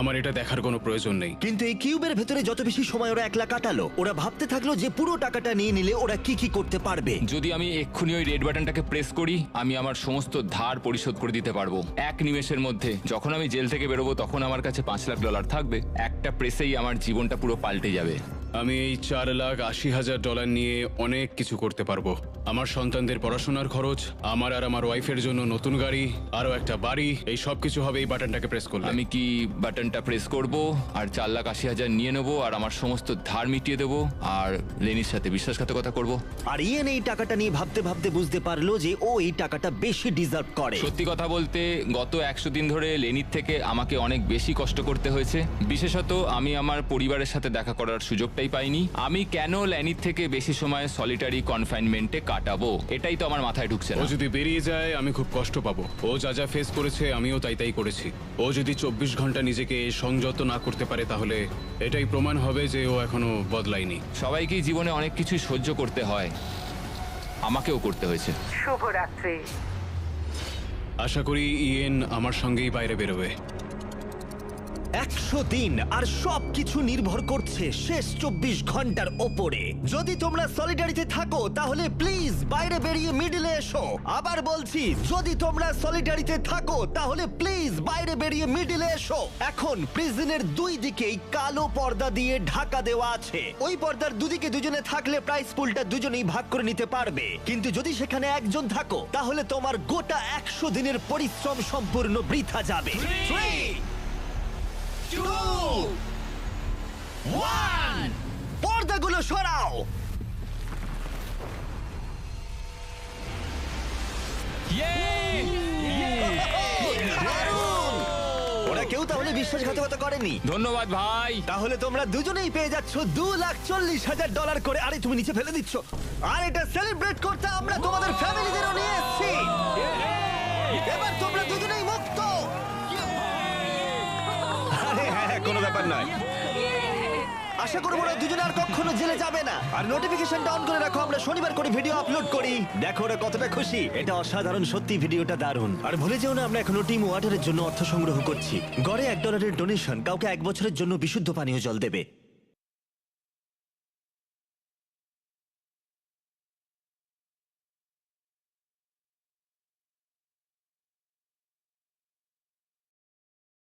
Speaker 2: আমার এটা দেখার কোনো প্রয়োজন নেই।
Speaker 1: কিন্তু এই কিউবের ভেতরে যত বেশি সময় ওরা একলা কাটালো, ওরা ভাবতে থাকলো যে পুরো টাকাটা নিয়ে নিলে ওরা কি কি করতে পারবে।
Speaker 3: যদি আমি এক্ষুনি ওই রেড বাটনটাকে প্রেস করি, আমি আমার সমস্ত ধার পরিশোধ করে দিতে পারবো এক নিমেষের মধ্যে। যখন আমি জেল থেকে বেরোবো তখন আমার কাছে $5,00,000 থাকবে। একটা প্রেসেই আমার জীবনটা পুরো পাল্টে যাবে।
Speaker 2: আমি এই $4,80,000 নিয়ে অনেক কিছু করতে পারবো। আমার সন্তানদের পড়াশোনার খরচ, আমার আর আমার ওয়াইফের জন্য নতুন গাড়ি, আরো একটা বাড়ি, এই সব কিছু হবে এই বাটনটাকে প্রেস করলে।
Speaker 3: আমি কি বাটনটা প্রেস করব আর $4,80,000 নিয়ে নেবো আর আমার সমস্ত ধার মিটিয়ে দেবো আর লেনির সাথে বিশ্বাসঘাতকতা করব।
Speaker 1: আর ইয়েন এই টাকাটা নিয়ে ভাবতে ভাবতে বুঝতে পারলো যে ও এই টাকাটা বেশি ডিজার্ভ করে।
Speaker 3: সত্যি কথা বলতে গত 100 দিন ধরে লেনির থেকে আমাকে অনেক বেশি কষ্ট করতে হয়েছে। বিশেষত আমি আমার পরিবারের সাথে দেখা করার সুযোগটাই পাইনি। আমি কেন লেনির থেকে বেশি সময় সলিটারি কনফাইনমেন্টে কাটাবো, এটাই তো আমার মাথায় ঢুকছে
Speaker 2: ও
Speaker 3: না।
Speaker 2: যদি বেরিয়ে যায় আমি খুব কষ্ট পাবো। ও যা যা ফেস করেছে আমিও তাই করেছি। ও যদি 24 ঘন্টা নিজেকে সংযত না করতে পারে তাহলে এটাই প্রমাণ হবে যে ও এখনো বদলায়নি।
Speaker 3: সবাইকেই জীবনে অনেক কিছুই সহ্য করতে হয়, আমাকেও করতে হয়েছে।
Speaker 5: শুভরাত্রি।
Speaker 2: আশা করি ইয়েন আমার সঙ্গেই বাইরে বেরোবে।
Speaker 1: 100 দিন আর সবকিছু নির্ভর করছে শেষ 24 ঘন্টার ওপরে। যদি তোমরা সলিডারিতে থাকো তাহলে প্লিজ বাইরে বেরিয়ে মিডলে এসো। আবার বলছি, যদি তোমরা সলিডারিতে থাকো তাহলে প্লিজ বাইরে বেরিয়ে মিডলে এসো। এখন প্রিজনের দুই দিকেই কালো পর্দা দিয়ে ঢাকা দেওয়া আছে। ওই পর্দার দুদিকে দুজনে থাকলে প্রাইস পুলটা দুজনেই ভাগ করে নিতে পারবে, কিন্তু যদি সেখানে একজন থাকো তাহলে তোমার গোটা 100 দিনের পরিশ্রম সম্পূর্ণ বৃথা যাবে। 3, 2, 1, পর্দাগুলো সরাও। দারুণ! বিশ্বাসঘাতকতা করেনি।
Speaker 3: ধন্যবাদ ভাই।
Speaker 1: তাহলে তোমরা দুজনেই পেয়ে যাচ্ছ $2,40,000 করে। আরে তুমি নিচে ফেলে দিচ্ছ। আর এটা সেলিব্রেট করতে আমরা তোমাদের ফ্যামিলিদেরও নিয়ে এসেছি। এবার তোমরা দুজনেই মুক্ত। আরে হ্যাঁ, কোনো ব্যাপার নয়। আশা করবো ওরা দুজনে আর কখনো জেলে যাবে না। আর নোটিফিকেশনটা অন করে রাখো, আমরা শনিবার করে ভিডিও আপলোড করি। দেখো ওরা কতটা খুশি। এটা অসাধারণ, সত্যি ভিডিওটা দারুণ। আর ভুলে যেও না, আমরা এখনো টিম ওয়াটারের জন্য অর্থ সংগ্রহ করছি। গড়ে $1 ডোনেশন কাউকে 1 বছরের জন্য বিশুদ্ধ পানীয় জল দেবে।